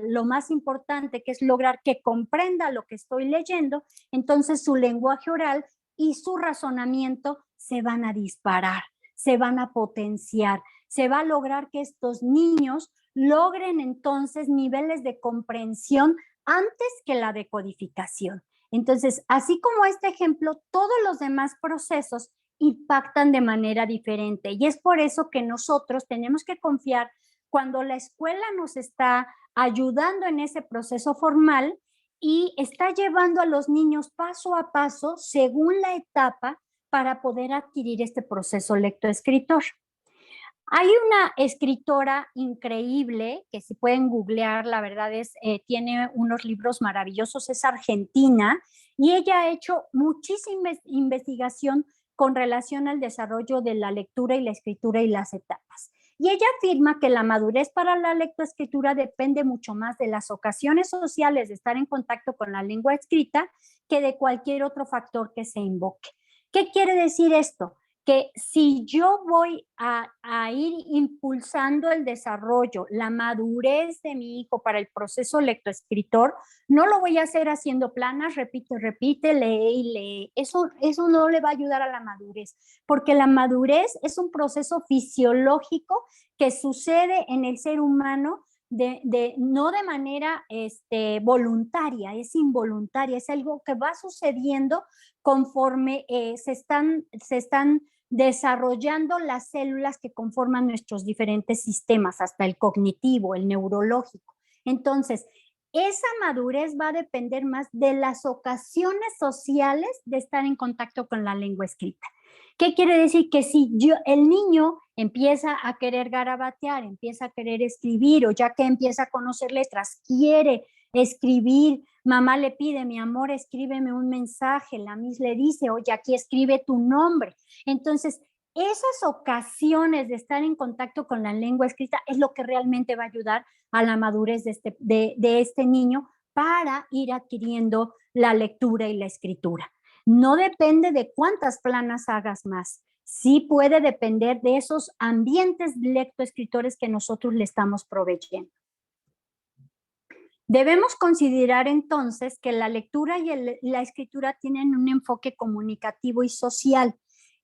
lo más importante, que es lograr que comprenda lo que estoy leyendo, entonces su lenguaje oral y su razonamiento se van a disparar, se van a potenciar, se va a lograr que estos niños logren entonces niveles de comprensión antes que la decodificación. Entonces, así como este ejemplo, todos los demás procesos impactan de manera diferente, y es por eso que nosotros tenemos que confiar cuando la escuela nos está ayudando en ese proceso formal y está llevando a los niños paso a paso según la etapa para poder adquirir este proceso lectoescritor. Hay una escritora increíble que si pueden googlear, la verdad es, tiene unos libros maravillosos, es argentina, y ella ha hecho muchísima investigación con relación al desarrollo de la lectura y la escritura y las etapas. Y ella afirma que la madurez para la lectoescritura depende mucho más de las ocasiones sociales de estar en contacto con la lengua escrita que de cualquier otro factor que se invoque. ¿Qué quiere decir esto? Que si yo voy a ir impulsando el desarrollo, la madurez de mi hijo para el proceso lectoescritor, no lo voy a hacer haciendo planas, repite, lee y lee. Eso no le va a ayudar a la madurez, porque la madurez es un proceso fisiológico que sucede en el ser humano no de manera voluntaria, es involuntaria, es algo que va sucediendo conforme se están desarrollando las células que conforman nuestros diferentes sistemas, hasta el cognitivo, el neurológico. Entonces, esa madurez va a depender más de las ocasiones sociales de estar en contacto con la lengua escrita. ¿Qué quiere decir? Que si el niño empieza a querer garabatear, empieza a querer escribir, o ya que empieza a conocer letras, quiere escribir, mamá le pide, mi amor, escríbeme un mensaje, la Miss le dice, oye, aquí escribe tu nombre. Entonces, esas ocasiones de estar en contacto con la lengua escrita es lo que realmente va a ayudar a la madurez de este niño para ir adquiriendo la lectura y la escritura. No depende de cuántas planas hagas más. Sí puede depender de esos ambientes lectoescritores que nosotros le estamos proveyendo. Debemos considerar entonces que la lectura y la escritura tienen un enfoque comunicativo y social.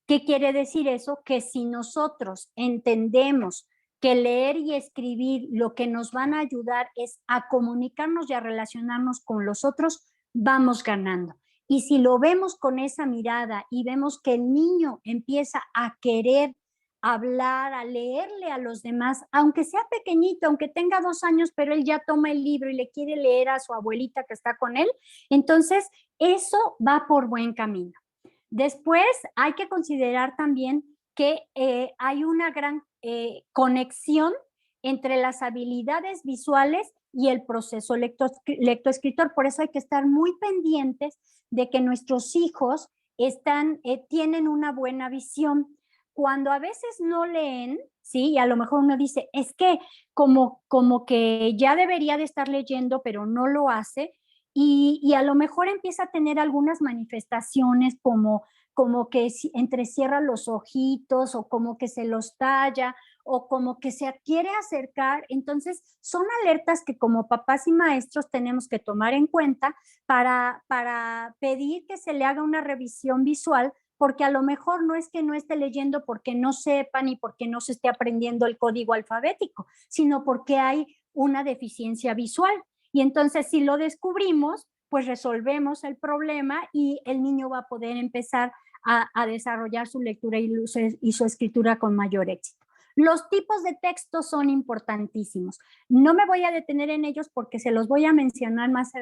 ¿Qué quiere decir eso? Que si nosotros entendemos que leer y escribir lo que nos van a ayudar es a comunicarnos y a relacionarnos con los otros, vamos ganando. Y si lo vemos con esa mirada y vemos que el niño empieza a querer hablar, a leerle a los demás, aunque sea pequeñito, aunque tenga 2 años, pero él ya toma el libro y le quiere leer a su abuelita que está con él, entonces eso va por buen camino. Después hay que considerar también que hay una gran conexión entre las habilidades visuales y el proceso lectoescritor. Por eso hay que estar muy pendientes de que nuestros hijos tienen una buena visión. Cuando a veces no leen, ¿sí? Y a lo mejor uno dice, es que como que ya debería de estar leyendo, pero no lo hace, y a lo mejor empieza a tener algunas manifestaciones como que entrecierra los ojitos, o como que se los talla, o como que se quiere acercar. Entonces, son alertas que como papás y maestros tenemos que tomar en cuenta para pedir que se le haga una revisión visual, porque a lo mejor no es que no esté leyendo porque no sepa ni porque no se esté aprendiendo el código alfabético, sino porque hay una deficiencia visual. Y entonces, si lo descubrimos, pues resolvemos el problema y el niño va a poder empezar a desarrollar su lectura y su escritura con mayor éxito. Los tipos de textos son importantísimos. No me voy a detener en ellos porque se los voy a mencionar más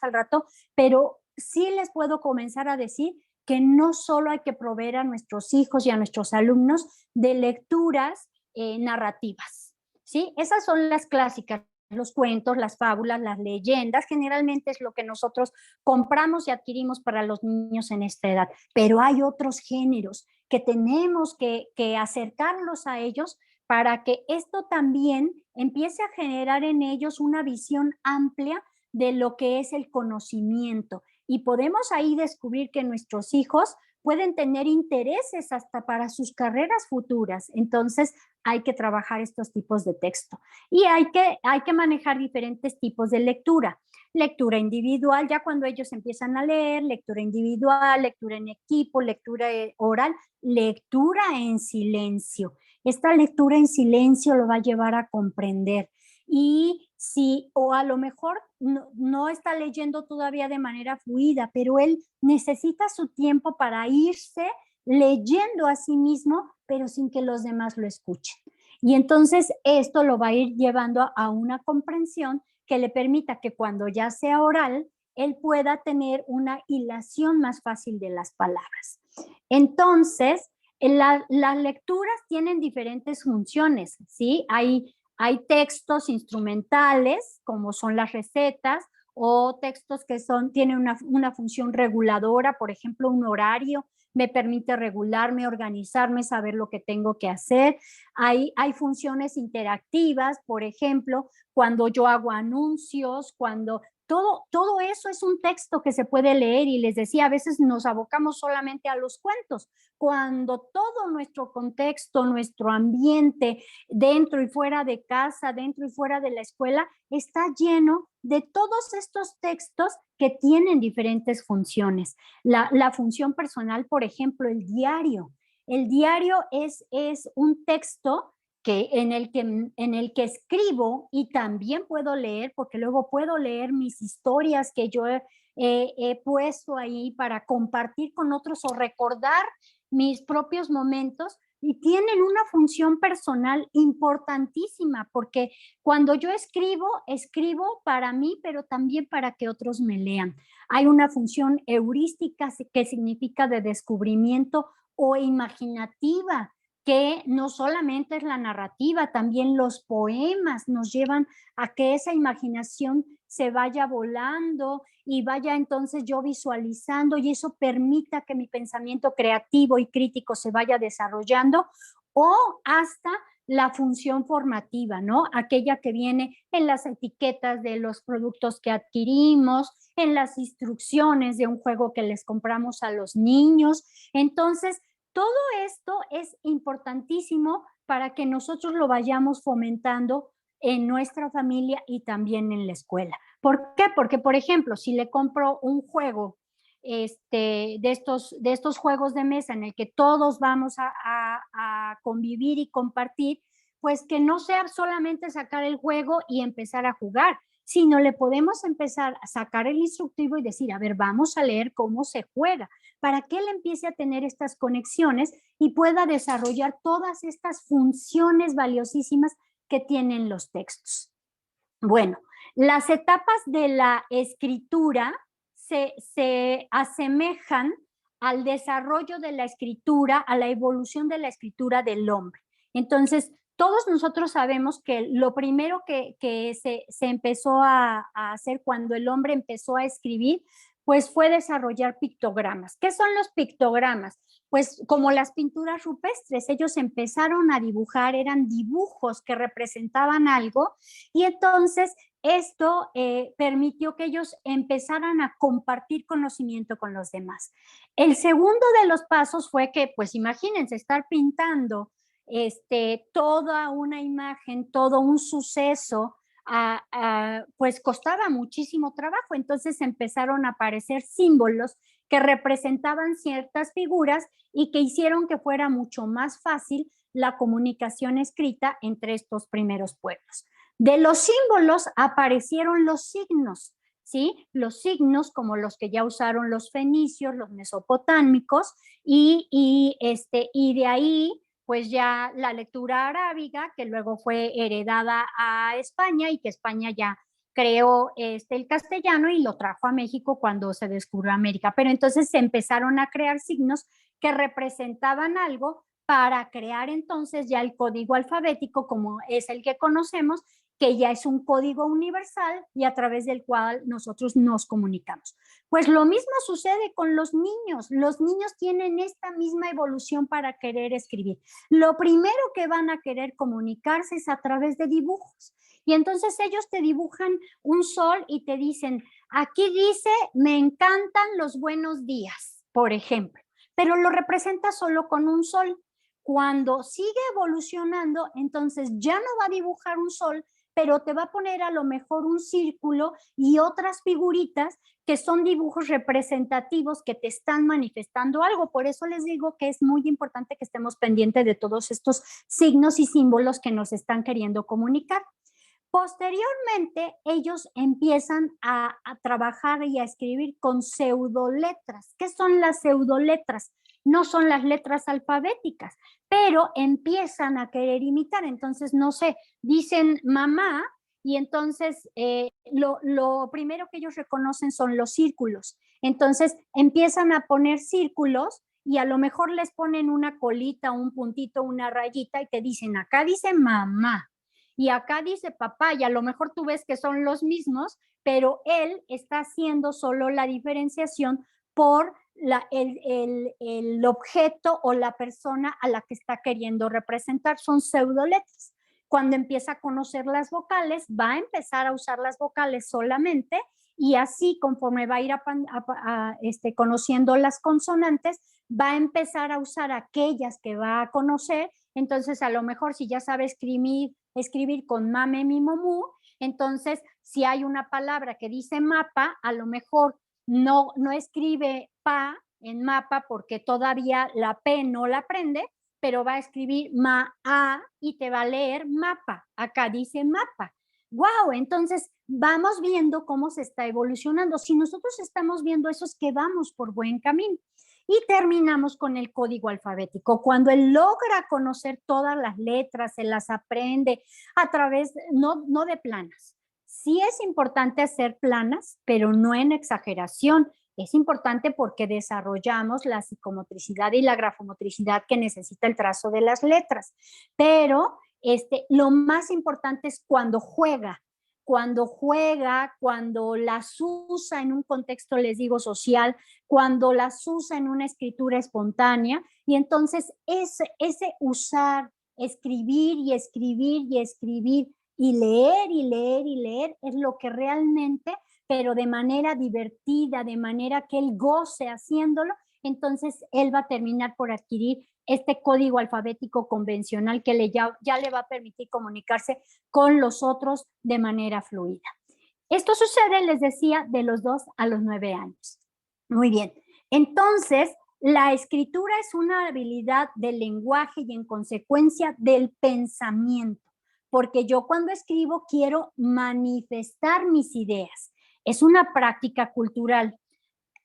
al rato, pero sí les puedo comenzar a decir que no solo hay que proveer a nuestros hijos y a nuestros alumnos de lecturas narrativas, ¿sí? Esas son las clásicas, los cuentos, las fábulas, las leyendas, generalmente es lo que nosotros compramos y adquirimos para los niños en esta edad, pero hay otros géneros que tenemos que acercarlos a ellos para que esto también empiece a generar en ellos una visión amplia de lo que es el conocimiento. Y podemos ahí descubrir que nuestros hijos pueden tener intereses hasta para sus carreras futuras. Entonces, hay que trabajar estos tipos de texto. Y hay que manejar diferentes tipos de lectura. Lectura individual, ya cuando ellos empiezan a leer, lectura individual, lectura en equipo, lectura oral, lectura en silencio. Esta lectura en silencio lo va a llevar a comprender. Y si, o a lo mejor no está leyendo todavía de manera fluida, pero él necesita su tiempo para irse leyendo a sí mismo, pero sin que los demás lo escuchen. Y entonces esto lo va a ir llevando a una comprensión que le permita que cuando ya sea oral, él pueda tener una hilación más fácil de las palabras. Entonces, las lecturas tienen diferentes funciones, ¿sí? Hay textos instrumentales, como son las recetas, o textos que tienen una función reguladora, por ejemplo, un horario, me permite regularme, organizarme, saber lo que tengo que hacer. Hay funciones interactivas, por ejemplo, cuando yo hago anuncios, cuando todo eso es un texto que se puede leer, y les decía, a veces nos abocamos solamente a los cuentos, cuando todo nuestro contexto, nuestro ambiente, dentro y fuera de casa, dentro y fuera de la escuela, está lleno de todos estos textos que tienen diferentes funciones. La función personal, por ejemplo, el diario. El diario es un texto en el que escribo y también puedo leer, porque luego puedo leer mis historias que yo he puesto ahí para compartir con otros o recordar mis propios momentos, y tienen una función personal importantísima, porque cuando yo escribo, escribo para mí, pero también para que otros me lean. Hay una función heurística que significa de descubrimiento o imaginativa, que no solamente es la narrativa, también los poemas nos llevan a que esa imaginación se vaya volando y vaya entonces yo visualizando, y eso permita que mi pensamiento creativo y crítico se vaya desarrollando, o hasta la función formativa, ¿no? Aquella que viene en las etiquetas de los productos que adquirimos, en las instrucciones de un juego que les compramos a los niños. Entonces, todo esto es importantísimo para que nosotros lo vayamos fomentando en nuestra familia y también en la escuela. ¿Por qué? Porque, por ejemplo, si le compro un juego de estos juegos de mesa en el que todos vamos a convivir y compartir, pues que no sea solamente sacar el juego y empezar a jugar, sino le podemos empezar a sacar el instructivo y decir, a ver, vamos a leer cómo se juega, para que él empiece a tener estas conexiones y pueda desarrollar todas estas funciones valiosísimas que tienen los textos. Bueno, las etapas de la escritura se asemejan al desarrollo de la escritura, a la evolución de la escritura del hombre. Entonces, todos nosotros sabemos que lo primero que se empezó a hacer cuando el hombre empezó a escribir, pues fue desarrollar pictogramas. ¿Qué son los pictogramas? Pues como las pinturas rupestres, ellos empezaron a dibujar, eran dibujos que representaban algo, y entonces esto permitió que ellos empezaran a compartir conocimiento con los demás. El segundo de los pasos fue que, pues imagínense, estar pintando toda una imagen, todo un suceso, pues costaba muchísimo trabajo. Entonces empezaron a aparecer símbolos que representaban ciertas figuras y que hicieron que fuera mucho más fácil la comunicación escrita entre estos primeros pueblos. De los símbolos aparecieron los signos, ¿sí? Los signos como los que ya usaron los fenicios, los mesopotámicos, y de ahí pues ya la lectura arábiga, que luego fue heredada a España y que España ya creó el castellano y lo trajo a México cuando se descubrió América. Pero entonces se empezaron a crear signos que representaban algo para crear entonces ya el código alfabético como es el que conocemos, que ya es un código universal y a través del cual nosotros nos comunicamos. Pues lo mismo sucede con los niños. Los niños tienen esta misma evolución para querer escribir. Lo primero que van a querer comunicarse es a través de dibujos. Y entonces ellos te dibujan un sol y te dicen, aquí dice, me encantan los buenos días, por ejemplo, pero lo representa solo con un sol. Cuando sigue evolucionando, entonces ya no va a dibujar un sol, pero te va a poner a lo mejor un círculo y otras figuritas que son dibujos representativos que te están manifestando algo. Por eso les digo que es muy importante que estemos pendientes de todos estos signos y símbolos que nos están queriendo comunicar. Posteriormente, ellos empiezan a trabajar y a escribir con pseudoletras. ¿Qué son las pseudoletras? No son las letras alfabéticas, pero empiezan a querer imitar. Entonces, no sé, dicen mamá y entonces lo primero que ellos reconocen son los círculos. Entonces, empiezan a poner círculos y a lo mejor les ponen una colita, un puntito, una rayita y te dicen, acá dice mamá. Y acá dice papá, y a lo mejor tú ves que son los mismos, pero él está haciendo solo la diferenciación por el objeto o la persona a la que está queriendo representar. Son pseudoletras. Cuando empieza a conocer las vocales, va a empezar a usar las vocales solamente, y así conforme va a ir conociendo las consonantes, va a empezar a usar aquellas que va a conocer. Entonces, a lo mejor si ya sabe escribir con mame, mi, momú, entonces si hay una palabra que dice mapa, a lo mejor no escribe pa en mapa porque todavía la P no la aprende, pero va a escribir ma-a y te va a leer mapa. Acá dice mapa. ¡Wow! Entonces vamos viendo cómo se está evolucionando. Si nosotros estamos viendo eso, es que vamos por buen camino. y terminamos con el código alfabético. Cuando él logra conocer todas las letras, se las aprende a través, no de planas. Sí es importante hacer planas, pero no en exageración. Es importante porque desarrollamos la psicomotricidad y la grafomotricidad que necesita el trazo de las letras. Pero lo más importante es cuando juega, cuando las usa en un contexto, les digo, social, cuando las usa en una escritura espontánea. Y entonces ese usar, escribir y escribir y escribir y leer y leer y leer es lo que realmente, pero de manera divertida, de manera que él goce haciéndolo, entonces él va a terminar por adquirir este código alfabético convencional que ya le va a permitir comunicarse con los otros de manera fluida. Esto sucede, les decía, de los 2 a los 9 años. Muy bien. Entonces, la escritura es una habilidad del lenguaje y en consecuencia del pensamiento, porque yo cuando escribo quiero manifestar mis ideas. Es una práctica cultural.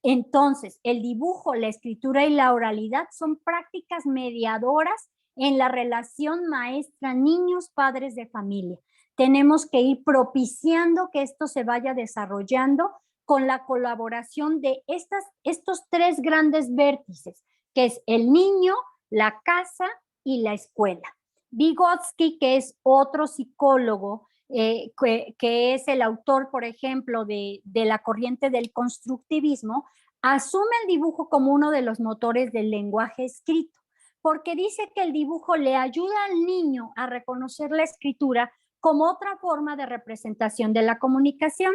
Entonces, el dibujo, la escritura y la oralidad son prácticas mediadoras en la relación maestra-niños, padres de familia. Tenemos que ir propiciando que esto se vaya desarrollando con la colaboración de estos 3 grandes vértices, que es el niño, la casa y la escuela. Vygotsky, que es otro psicólogo, que es el autor, por ejemplo, de la corriente del constructivismo, asume el dibujo como uno de los motores del lenguaje escrito, porque dice que el dibujo le ayuda al niño a reconocer la escritura como otra forma de representación de la comunicación.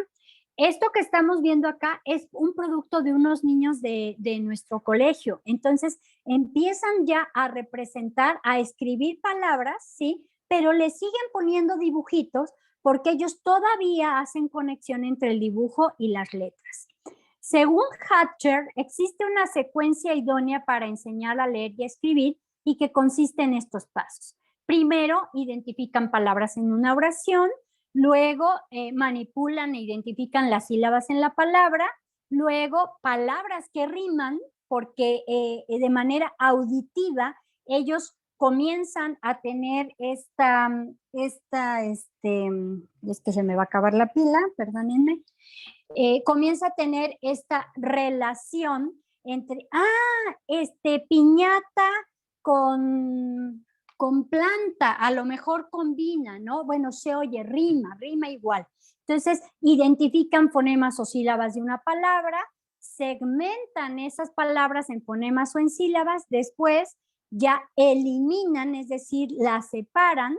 Esto que estamos viendo acá es un producto de unos niños de nuestro colegio. Entonces, empiezan ya a representar, a escribir palabras, ¿sí? Pero le siguen poniendo dibujitos porque ellos todavía hacen conexión entre el dibujo y las letras. Según Hatcher, existe una secuencia idónea para enseñar a leer y a escribir y que consiste en estos pasos. Primero, identifican palabras en una oración, luego manipulan e identifican las sílabas en la palabra, luego palabras que riman, porque de manera auditiva ellos comienzan a tener es que se me va a acabar la pila, perdónenme, comienza a tener esta relación entre, piñata con planta, a lo mejor combina, ¿no? Bueno, se oye, rima igual. Entonces, identifican fonemas o sílabas de una palabra, segmentan esas palabras en fonemas o en sílabas, después ya eliminan, es decir, las separan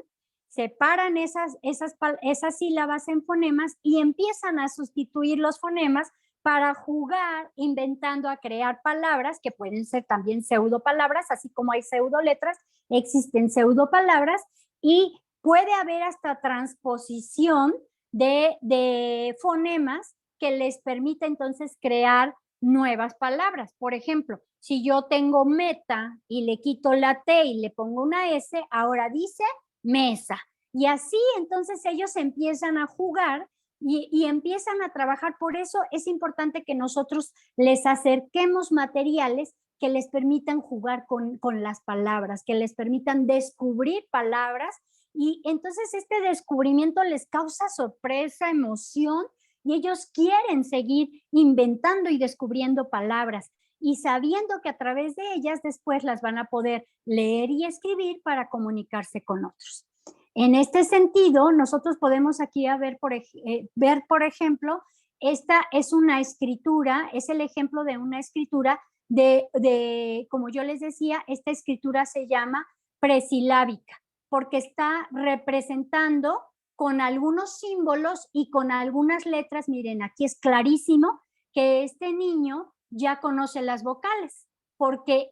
esas sílabas en fonemas y empiezan a sustituir los fonemas para jugar, inventando a crear palabras que pueden ser también pseudopalabras, así como hay pseudoletras, existen pseudopalabras y puede haber hasta transposición de fonemas que les permite entonces crear nuevas palabras. Por ejemplo, si yo tengo meta y le quito la T y le pongo una S, ahora dice mesa. Y así entonces ellos empiezan a jugar y empiezan a trabajar. Por eso es importante que nosotros les acerquemos materiales que les permitan jugar con las palabras, que les permitan descubrir palabras. Y entonces este descubrimiento les causa sorpresa, emoción, y ellos quieren seguir inventando y descubriendo palabras y sabiendo que a través de ellas después las van a poder leer y escribir para comunicarse con otros. En este sentido, nosotros podemos aquí ver, por ejemplo, esta es una escritura, es el ejemplo de una escritura como yo les decía, esta escritura se llama presilábica, porque está representando con algunos símbolos y con algunas letras. Miren, aquí es clarísimo que este niño ya conoce las vocales, porque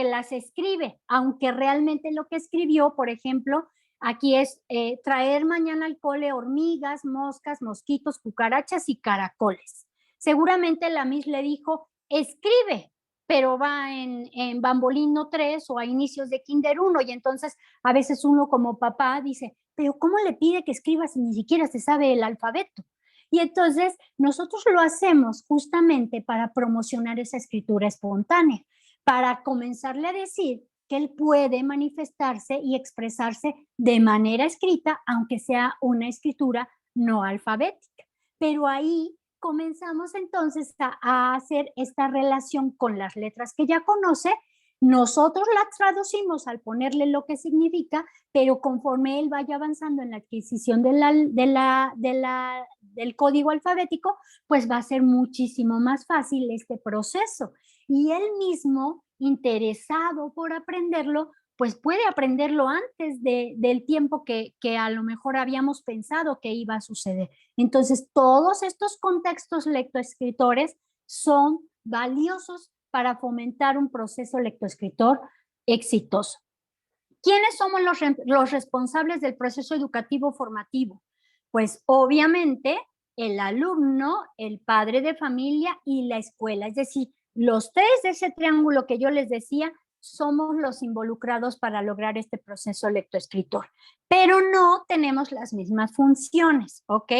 las escribe, aunque realmente lo que escribió, por ejemplo, aquí es traer mañana al cole hormigas, moscas, mosquitos, cucarachas y caracoles. Seguramente la Miss le dijo, escribe, pero va en Bambolino 3 o a inicios de Kinder 1, y entonces a veces uno como papá dice, pero ¿cómo le pide que escriba si ni siquiera se sabe el alfabeto? Y entonces nosotros lo hacemos justamente para promocionar esa escritura espontánea, para comenzarle a decir que él puede manifestarse y expresarse de manera escrita, aunque sea una escritura no alfabética. Pero ahí comenzamos entonces a hacer esta relación con las letras que ya conoce. Nosotros las traducimos al ponerle lo que significa, pero conforme él vaya avanzando en la adquisición del código alfabético, pues va a ser muchísimo más fácil este proceso. Y él mismo, interesado por aprenderlo, pues puede aprenderlo antes del tiempo que a lo mejor habíamos pensado que iba a suceder. Entonces, todos estos contextos lectoescritores son valiosos para fomentar un proceso lectoescritor exitoso. ¿Quiénes somos los responsables del proceso educativo formativo? Pues obviamente el alumno, el padre de familia y la escuela. Es decir, los tres de ese triángulo que yo les decía somos los involucrados para lograr este proceso lectoescritor. Pero no tenemos las mismas funciones, ¿ok?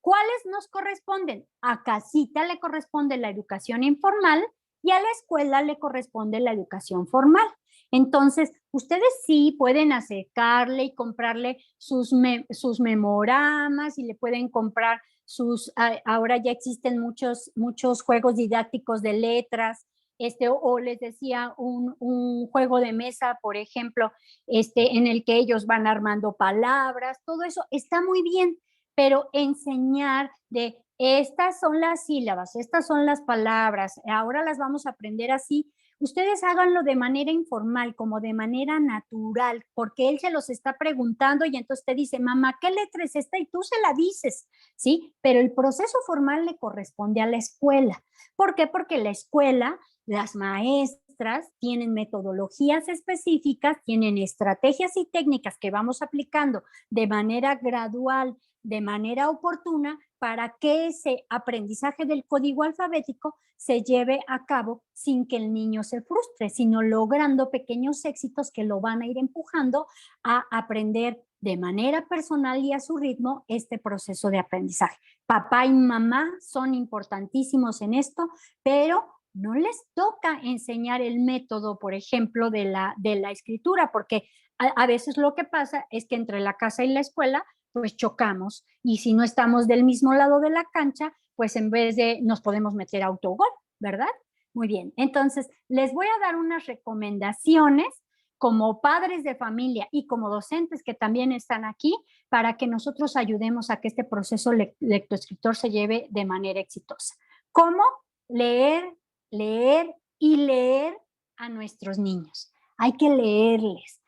¿Cuáles nos corresponden? A casita le corresponde la educación informal y a la escuela le corresponde la educación formal. Entonces, ustedes sí pueden acercarle y comprarle sus memoramas y le pueden comprar ahora ya existen muchos juegos didácticos de letras, o les decía un juego de mesa, por ejemplo, en el que ellos van armando palabras, todo eso está muy bien, pero enseñar de estas son las sílabas, estas son las palabras, ahora las vamos a aprender así. Ustedes háganlo de manera informal, como de manera natural, porque él se los está preguntando y entonces te dice, mamá, ¿qué letra es esta? Y tú se la dices, ¿sí? Pero el proceso formal le corresponde a la escuela. ¿Por qué? Porque la escuela, las maestras tienen metodologías específicas, tienen estrategias y técnicas que vamos aplicando de manera gradual, de manera oportuna, para que ese aprendizaje del código alfabético se lleve a cabo sin que el niño se frustre, sino logrando pequeños éxitos que lo van a ir empujando a aprender de manera personal y a su ritmo este proceso de aprendizaje. Papá y mamá son importantísimos en esto, pero no les toca enseñar el método, por ejemplo, de la escritura, porque a veces lo que pasa es que entre la casa y la escuela pues chocamos, y si no estamos del mismo lado de la cancha, pues en vez de nos podemos meter autogol, ¿verdad? Muy bien, entonces les voy a dar unas recomendaciones como padres de familia y como docentes que también están aquí para que nosotros ayudemos a que este proceso lectoescritor se lleve de manera exitosa. ¿Cómo? Leer, leer y leer a nuestros niños. Hay que leerles,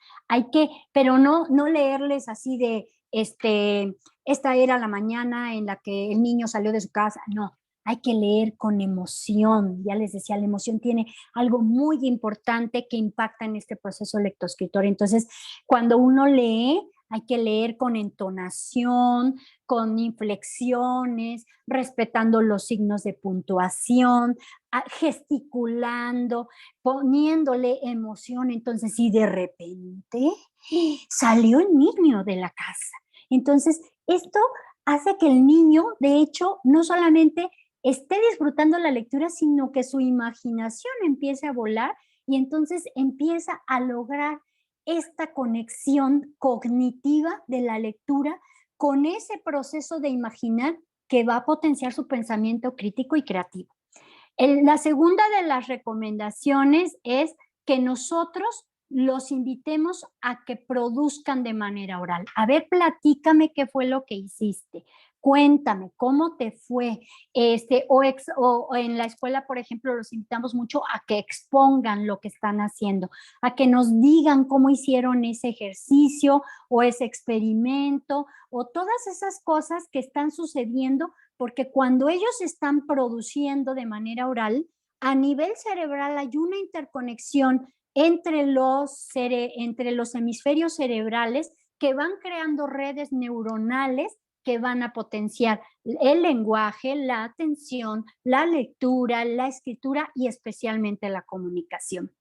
pero no leerles así de esta era la mañana en la que el niño salió de su casa. No, hay que leer con emoción. Ya les decía, la emoción tiene algo muy importante que impacta en este proceso lectoescritor. Entonces, cuando uno lee, hay que leer con entonación, con inflexiones, respetando los signos de puntuación, gesticulando, poniéndole emoción. Entonces, si de repente salió el niño de la casa. Entonces, esto hace que el niño, de hecho, no solamente esté disfrutando la lectura, sino que su imaginación empiece a volar y entonces empieza a lograr esta conexión cognitiva de la lectura con ese proceso de imaginar que va a potenciar su pensamiento crítico y creativo. La segunda de las recomendaciones es que nosotros los invitemos a que produzcan de manera oral. A ver, platícame qué fue lo que hiciste. Cuéntame, ¿cómo te fue? O en la escuela, por ejemplo, los invitamos mucho a que expongan lo que están haciendo, a que nos digan cómo hicieron ese ejercicio o ese experimento o todas esas cosas que están sucediendo, porque cuando ellos están produciendo de manera oral, a nivel cerebral hay una interconexión entre los hemisferios cerebrales que van creando redes neuronales que van a potenciar el lenguaje, la atención, la lectura, la escritura y especialmente la comunicación.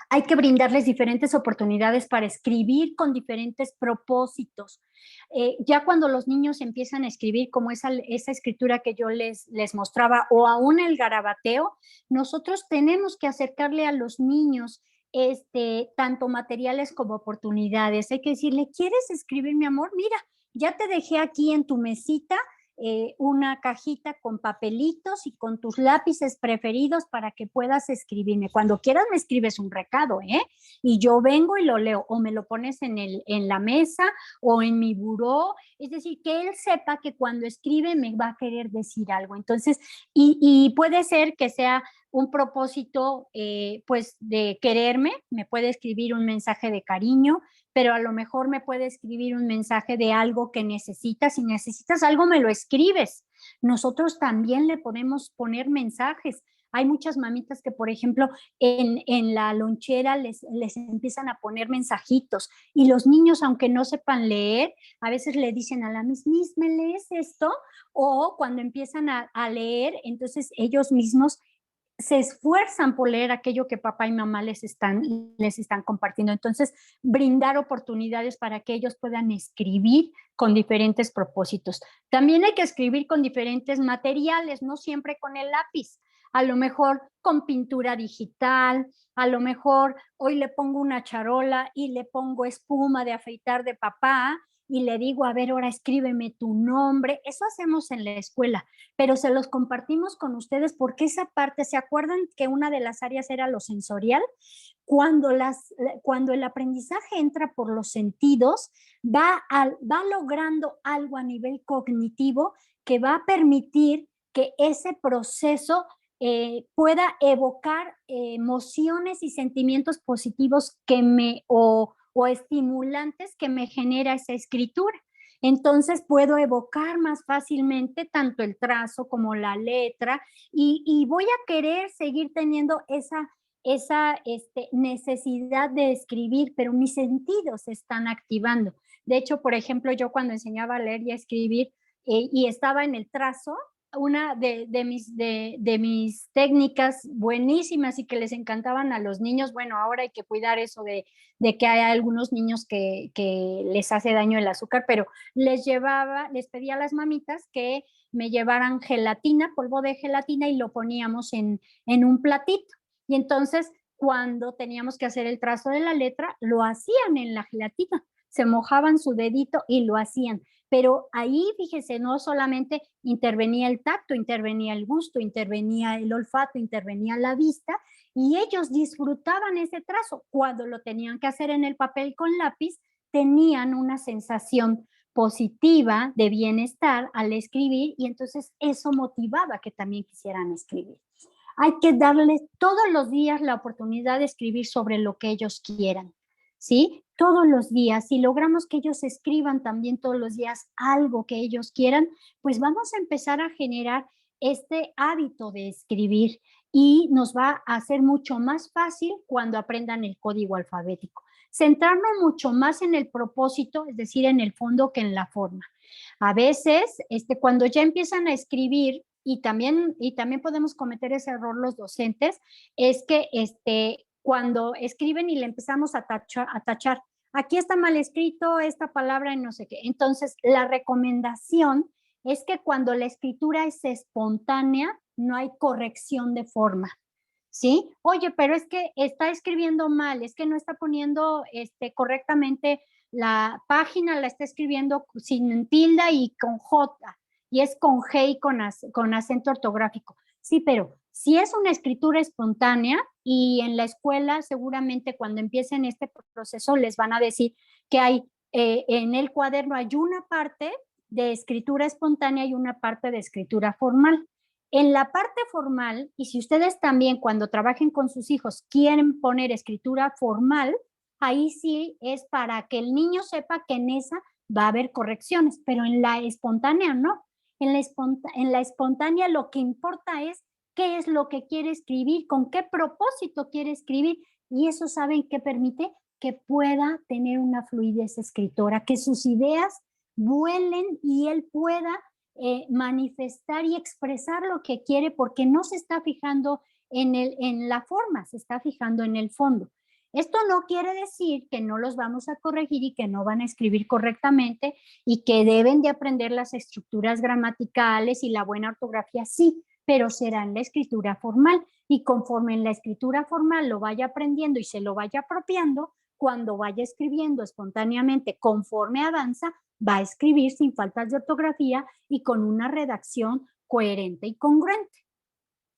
Hay que brindarles diferentes oportunidades para escribir con diferentes propósitos. Ya cuando los niños empiezan a escribir como esa escritura que yo les mostraba o aún el garabateo, nosotros tenemos que acercarle a los niños tanto materiales como oportunidades. Hay que decirle, ¿quieres escribir, mi amor? Mira, ya te dejé aquí en tu mesita una cajita con papelitos y con tus lápices preferidos para que puedas escribirme. Cuando quieras me escribes un recado, ¿eh? Y yo vengo y lo leo, o me lo pones en la mesa o en mi buró. Es decir, que él sepa que cuando escribe me va a querer decir algo. Entonces, y puede ser que sea un propósito, pues, de quererme, me puede escribir un mensaje de cariño, pero a lo mejor me puede escribir un mensaje de algo que necesitas. Si necesitas algo, me lo escribes. Nosotros también le podemos poner mensajes. Hay muchas mamitas que, por ejemplo, en la lonchera les empiezan a poner mensajitos y los niños, aunque no sepan leer, a veces le dicen a la Miss, ¿me lees esto? O cuando empiezan a leer, entonces ellos mismos se esfuerzan por leer aquello que papá y mamá les están compartiendo. Entonces, brindar oportunidades para que ellos puedan escribir con diferentes propósitos. También hay que escribir con diferentes materiales, no siempre con el lápiz. A lo mejor con pintura digital, a lo mejor hoy le pongo una charola y le pongo espuma de afeitar de papá y le digo, a ver, ahora escríbeme tu nombre. Eso hacemos en la escuela, pero se los compartimos con ustedes porque esa parte, ¿se acuerdan que una de las áreas era lo sensorial? Cuando el aprendizaje entra por los sentidos, va logrando algo a nivel cognitivo que va a permitir que ese proceso pueda evocar emociones y sentimientos positivos o estimulantes que me genera esa escritura. Entonces puedo evocar más fácilmente tanto el trazo como la letra y voy a querer seguir teniendo esa necesidad de escribir, pero mis sentidos se están activando. De hecho, por ejemplo, yo cuando enseñaba a leer y a escribir y estaba en el trazo, una de mis técnicas buenísimas y que les encantaban a los niños, bueno, ahora hay que cuidar eso de que hay algunos niños que les hace daño el azúcar, pero les pedía a las mamitas que me llevaran gelatina, polvo de gelatina, y lo poníamos en un platito. Y entonces, cuando teníamos que hacer el trazo de la letra, lo hacían en la gelatina, se mojaban su dedito y lo hacían. Pero ahí, fíjese, no solamente intervenía el tacto, intervenía el gusto, intervenía el olfato, intervenía la vista, y ellos disfrutaban ese trazo. Cuando lo tenían que hacer en el papel con lápiz, tenían una sensación positiva de bienestar al escribir, y entonces eso motivaba que también quisieran escribir. Hay que darles todos los días la oportunidad de escribir sobre lo que ellos quieran, ¿sí? Todos los días. Si logramos que ellos escriban también todos los días algo que ellos quieran, pues vamos a empezar a generar este hábito de escribir y nos va a hacer mucho más fácil cuando aprendan el código alfabético. Centrarnos mucho más en el propósito, es decir, en el fondo que en la forma. A veces, cuando ya empiezan a escribir, y también podemos cometer ese error los docentes, es que cuando escriben y le empezamos a tachar, aquí está mal escrito esta palabra y no sé qué. Entonces, la recomendación es que cuando la escritura es espontánea, no hay corrección de forma, ¿sí? Oye, pero es que está escribiendo mal, es que no está poniendo correctamente la página, la está escribiendo sin tilde y con J, y es con G y con acento ortográfico. Sí, pero si es una escritura espontánea, y en la escuela seguramente cuando empiecen este proceso les van a decir que hay en el cuaderno hay una parte de escritura espontánea y una parte de escritura formal. En la parte formal, y si ustedes también cuando trabajen con sus hijos quieren poner escritura formal, ahí sí es para que el niño sepa que en esa va a haber correcciones, pero en la espontánea no. En la espontánea lo que importa es qué es lo que quiere escribir, con qué propósito quiere escribir, y eso saben que permite que pueda tener una fluidez escritora, que sus ideas vuelen y él pueda manifestar y expresar lo que quiere porque no se está fijando en la forma, se está fijando en el fondo. Esto no quiere decir que no los vamos a corregir y que no van a escribir correctamente y que deben de aprender las estructuras gramaticales y la buena ortografía, sí, pero será en la escritura formal. Y conforme en la escritura formal lo vaya aprendiendo y se lo vaya apropiando, cuando vaya escribiendo espontáneamente, conforme avanza, va a escribir sin faltas de ortografía y con una redacción coherente y congruente.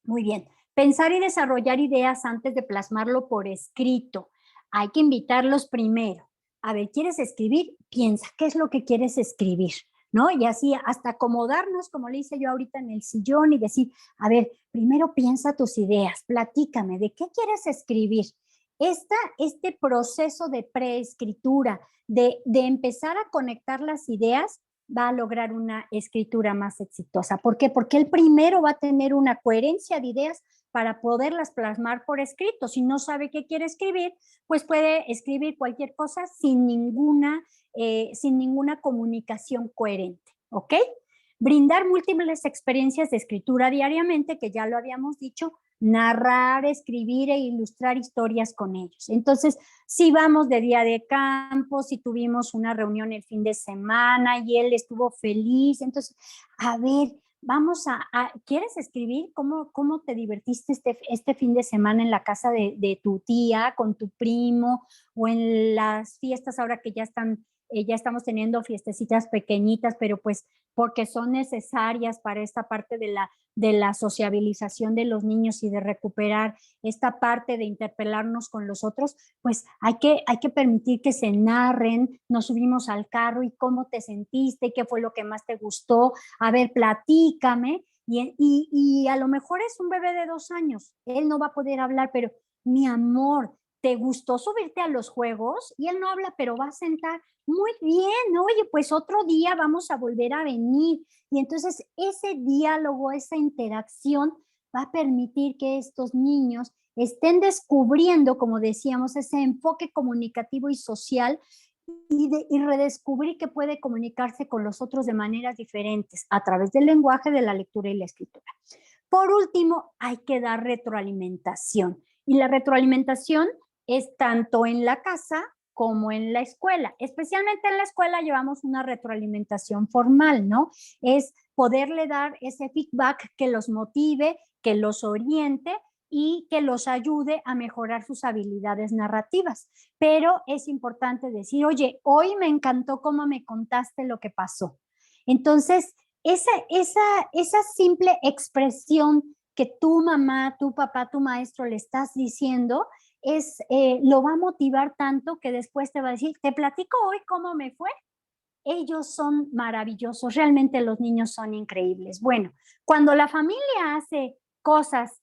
Muy bien. Pensar y desarrollar ideas antes de plasmarlo por escrito. Hay que invitarlos primero. A ver, ¿quieres escribir? Piensa, ¿qué es lo que quieres escribir? ¿No? Y así hasta acomodarnos, como le hice yo ahorita en el sillón y decir, a ver, primero piensa tus ideas, platícame, ¿de qué quieres escribir? Este proceso de preescritura, de empezar a conectar las ideas, va a lograr una escritura más exitosa. ¿Por qué? Porque él primero va a tener una coherencia de ideas para poderlas plasmar por escrito. Si no sabe qué quiere escribir, pues puede escribir cualquier cosa sin ninguna comunicación coherente, ¿ok? Brindar múltiples experiencias de escritura diariamente, que ya lo habíamos dicho, narrar, escribir e ilustrar historias con ellos. Entonces, si vamos de día de campo, si tuvimos una reunión el fin de semana y él estuvo feliz, entonces, a ver, ¿quieres escribir cómo te divertiste este fin de semana en la casa de tu tía, con tu primo, o en las fiestas ahora que ya estamos teniendo fiestecitas pequeñitas, pero pues porque son necesarias para esta parte de la sociabilización de los niños y de recuperar esta parte de interpelarnos con los otros, pues hay que permitir que se narren. Nos subimos al carro y cómo te sentiste, qué fue lo que más te gustó, a ver, platícame. Y a lo mejor es un bebé de 2 años, él no va a poder hablar, pero mi amor, ¿te gustó subirte a los juegos? Y él no habla, pero va a sentar. Muy bien, oye, pues otro día vamos a volver a venir. Y entonces ese diálogo, esa interacción va a permitir que estos niños estén descubriendo, como decíamos, ese enfoque comunicativo y social y redescubrir que puede comunicarse con los otros de maneras diferentes a través del lenguaje, de la lectura y la escritura. Por último, hay que dar retroalimentación. Y la retroalimentación es tanto en la casa como en la escuela. Especialmente en la escuela llevamos una retroalimentación formal, ¿no? Es poderle dar ese feedback que los motive, que los oriente y que los ayude a mejorar sus habilidades narrativas. Pero es importante decir, oye, hoy me encantó cómo me contaste lo que pasó. Entonces, esa simple expresión que tu mamá, tu papá, tu maestro le estás diciendo, lo va a motivar tanto que después te va a decir, te platico hoy cómo me fue. Ellos son maravillosos, realmente los niños son increíbles. Bueno, cuando la familia hace cosas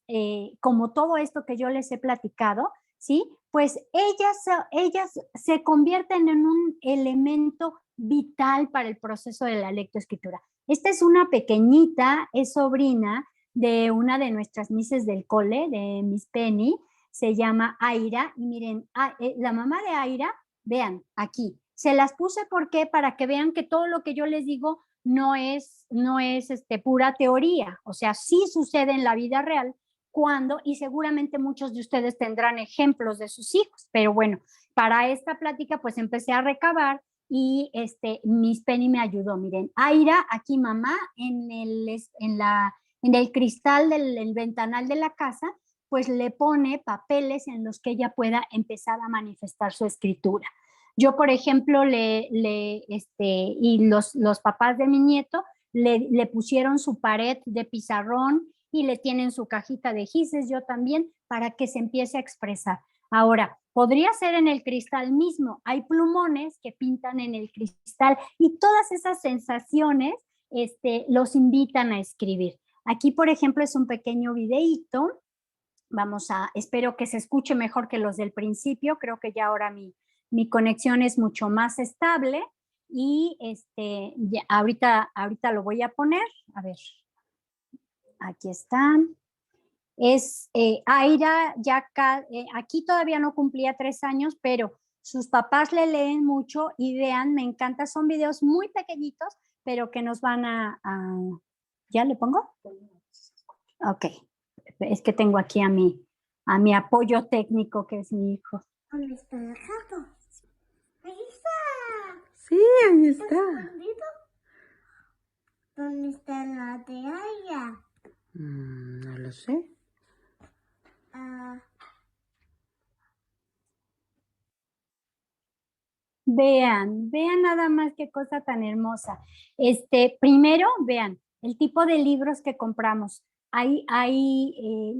como todo esto que yo les he platicado, ¿sí? Pues ellas se convierten en un elemento vital para el proceso de la lectoescritura. Esta es una pequeñita, es sobrina de una de nuestras misses del cole, de Miss Penny, se llama Aira, y miren, la mamá de Aira, vean, aquí, se las puse porque para que vean que todo lo que yo les digo no es pura teoría, o sea, sí sucede en la vida real y seguramente muchos de ustedes tendrán ejemplos de sus hijos, pero bueno, para esta plática pues empecé a recabar y Miss Penny me ayudó. Miren, Aira, aquí mamá, en el cristal del ventanal de la casa, pues le pone papeles en los que ella pueda empezar a manifestar su escritura. Yo, por ejemplo, y los papás de mi nieto le pusieron su pared de pizarrón y le tienen su cajita de gises, yo también, para que se empiece a expresar. Ahora, podría ser en el cristal mismo. Hay plumones que pintan en el cristal y todas esas sensaciones los invitan a escribir. Aquí, por ejemplo, es un pequeño videíto. Espero que se escuche mejor que los del principio. Creo que ya ahora mi conexión es mucho más estable y ya, ahorita lo voy a poner. A ver, aquí están. Aira, aquí todavía no cumplía 3 años, pero sus papás le leen mucho y vean, me encanta, son videos muy pequeñitos, pero que nos van ¿ya le pongo? Ok, es que tengo aquí a mi apoyo técnico, que es mi hijo. ¿Dónde está el gato? Ahí está. Sí, ahí está. ¿Escondido? ¿Dónde está la de Aya? No lo sé. Ah, Vean nada más qué cosa tan hermosa. Primero, vean el tipo de libros que compramos. Hay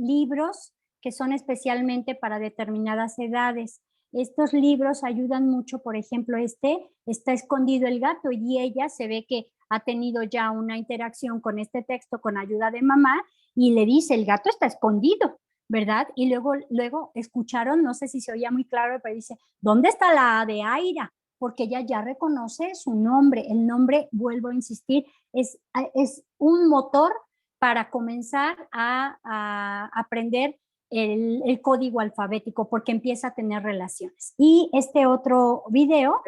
libros que son especialmente para determinadas edades. Estos libros ayudan mucho, por ejemplo, está escondido el gato y ella se ve que ha tenido ya una interacción con este texto con ayuda de mamá y le dice, el gato está escondido, ¿verdad? Y luego escucharon, no sé si se oía muy claro, pero dice, ¿dónde está la A de Aira? Porque ella ya reconoce su nombre. El nombre, vuelvo a insistir, es un motor para comenzar a aprender el código alfabético porque empieza a tener relaciones. Y este otro video.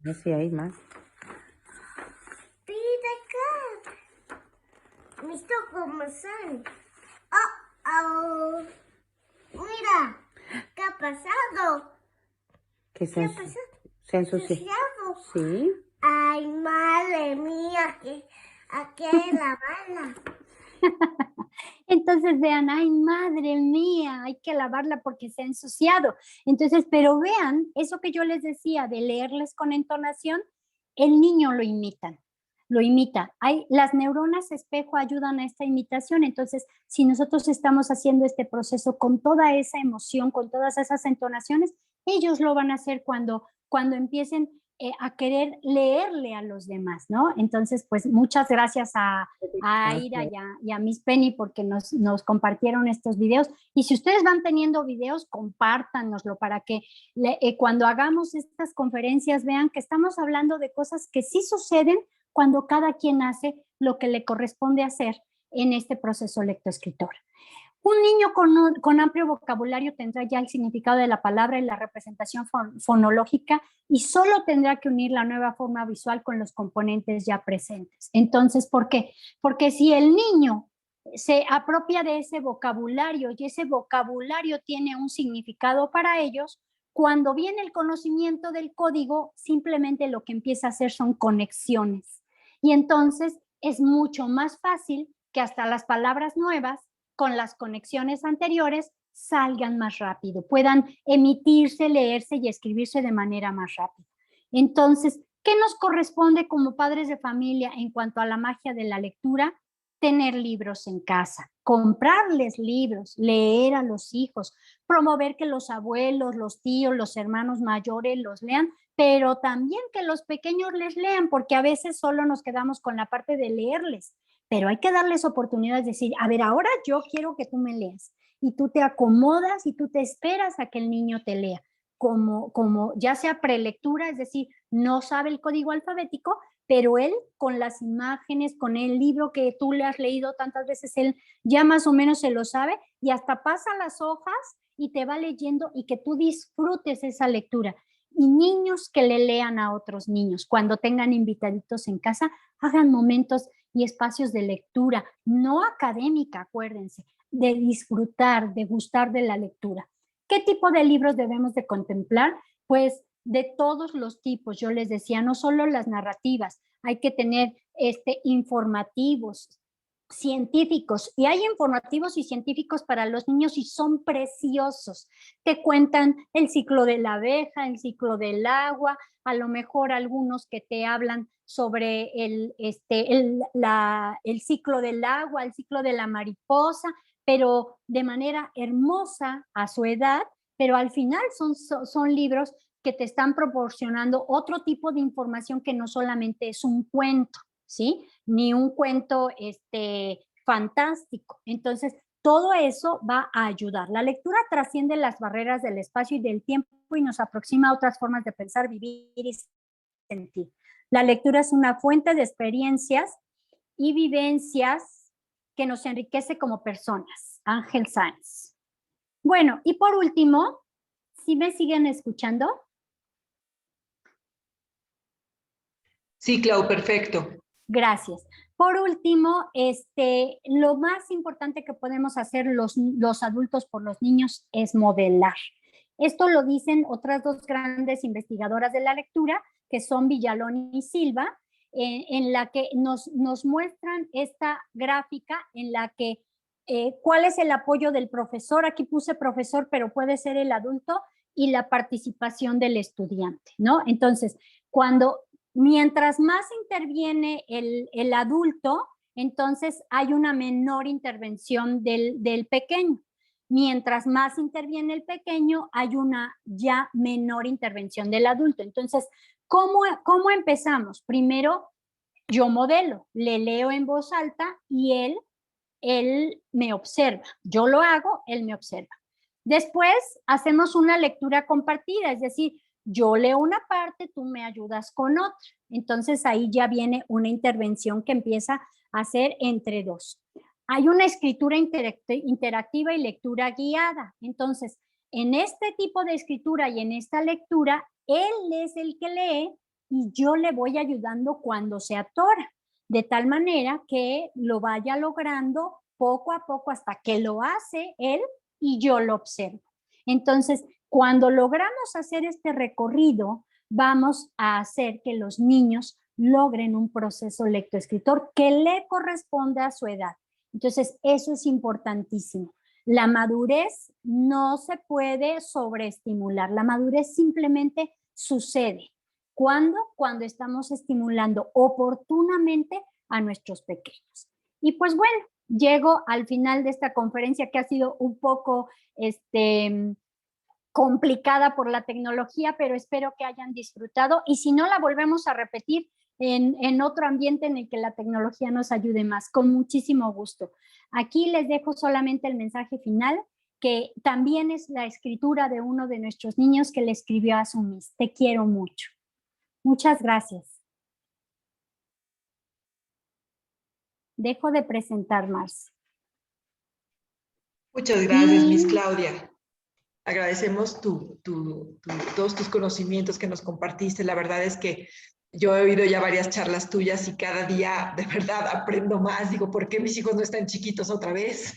No sé, hay más. pide acá. ¿Visto cómo son? Oh. Mira, ¿qué ha pasado? ¿Qué ¿Qué ha pasado? se ensució? ¿Ensuciado? Sí. Ay, madre mía, que aquí hay la bala. Entonces vean, ay, madre mía, hay que lavarla porque se ha ensuciado. Entonces, pero vean, eso que yo les decía de leerles con entonación, el niño lo imita. Las neuronas espejo ayudan a esta imitación. Entonces, si nosotros estamos haciendo este proceso con toda esa emoción, con todas esas entonaciones, ellos lo van a hacer cuando empiecen a querer leerle a los demás, ¿no? Entonces, pues muchas gracias a Aira y a Miss Penny porque nos compartieron estos videos. Y si ustedes van teniendo videos, compártanoslo para que cuando hagamos estas conferencias vean que estamos hablando de cosas que sí suceden cuando cada quien hace lo que le corresponde hacer en este proceso lectoescritor. Un niño con amplio vocabulario tendrá ya el significado de la palabra y la representación fonológica y solo tendrá que unir la nueva forma visual con los componentes ya presentes. Entonces, ¿por qué? Porque si el niño se apropia de ese vocabulario y ese vocabulario tiene un significado para ellos, cuando viene el conocimiento del código, simplemente lo que empieza a hacer son conexiones. Y entonces es mucho más fácil que hasta las palabras nuevas con las conexiones anteriores salgan más rápido, puedan emitirse, leerse y escribirse de manera más rápida. Entonces, ¿qué nos corresponde como padres de familia en cuanto a la magia de la lectura? Tener libros en casa, comprarles libros, leer a los hijos, promover que los abuelos, los tíos, los hermanos mayores los lean, pero también que los pequeños les lean, porque a veces solo nos quedamos con la parte de leerles. Pero hay que darles oportunidades de decir, a ver, ahora yo quiero que tú me leas. Y tú te acomodas y tú te esperas a que el niño te lea. Como ya sea prelectura, es decir, no sabe el código alfabético, pero él con las imágenes, con el libro que tú le has leído tantas veces, él ya más o menos se lo sabe y hasta pasa las hojas y te va leyendo y que tú disfrutes esa lectura. Y niños que le lean a otros niños. Cuando tengan invitaditos en casa, hagan momentos y espacios de lectura, no académica, acuérdense, de disfrutar, de gustar de la lectura. ¿Qué tipo de libros debemos de contemplar? Pues de todos los tipos, yo les decía, no solo las narrativas, hay que tener informativos, científicos, y hay informativos y científicos para los niños y son preciosos. Te cuentan el ciclo de la abeja, el ciclo del agua, a lo mejor algunos que te hablan sobre el ciclo del agua, el ciclo de la mariposa, pero de manera hermosa a su edad, pero al final son libros que te están proporcionando otro tipo de información que no solamente es un cuento, ¿sí? Ni un cuento fantástico. Entonces, todo eso va a ayudar. La lectura trasciende las barreras del espacio y del tiempo y nos aproxima a otras formas de pensar, vivir y sentir. La lectura es una fuente de experiencias y vivencias que nos enriquece como personas. Ángel Sáenz. Bueno, y por último, ¿sí me siguen escuchando? Sí, Clau, perfecto. Gracias. Por último, lo más importante que podemos hacer los adultos por los niños es modelar. Esto lo dicen otras dos grandes investigadoras de la lectura, que son Villalón y Silva, en la que nos muestran esta gráfica en la que cuál es el apoyo del profesor. Aquí puse profesor, pero puede ser el adulto, y la participación del estudiante, ¿no? Entonces, mientras más interviene el adulto, entonces hay una menor intervención del pequeño. Mientras más interviene el pequeño, hay una ya menor intervención del adulto. Entonces, ¿cómo empezamos? Primero, yo modelo, le leo en voz alta y él me observa. Yo lo hago, él me observa. Después hacemos una lectura compartida, es decir, yo leo una parte, tú me ayudas con otra. Entonces ahí ya viene una intervención que empieza a hacer entre dos. Hay una escritura interactiva y lectura guiada. Entonces, en este tipo de escritura y en esta lectura, él es el que lee y yo le voy ayudando cuando se atora, de tal manera que lo vaya logrando poco a poco hasta que lo hace él y yo lo observo. Entonces, cuando logramos hacer este recorrido, vamos a hacer que los niños logren un proceso lectoescritor que le corresponde a su edad. Entonces, eso es importantísimo. La madurez no se puede sobreestimular. La madurez simplemente sucede. ¿Cuándo? Cuando estamos estimulando oportunamente a nuestros pequeños. Y pues bueno, llego al final de esta conferencia que ha sido un poco complicada por la tecnología, pero espero que hayan disfrutado y si no, la volvemos a repetir en otro ambiente en el que la tecnología nos ayude más, con muchísimo gusto. Aquí les dejo solamente el mensaje final, que también es la escritura de uno de nuestros niños que le escribió a su miss. Te quiero mucho. Muchas gracias. Dejo de presentar más. Muchas gracias, Miss Claudia. Agradecemos todos tus conocimientos que nos compartiste. La verdad es que yo he oído ya varias charlas tuyas y cada día de verdad aprendo más. Digo, ¿por qué mis hijos no están chiquitos otra vez?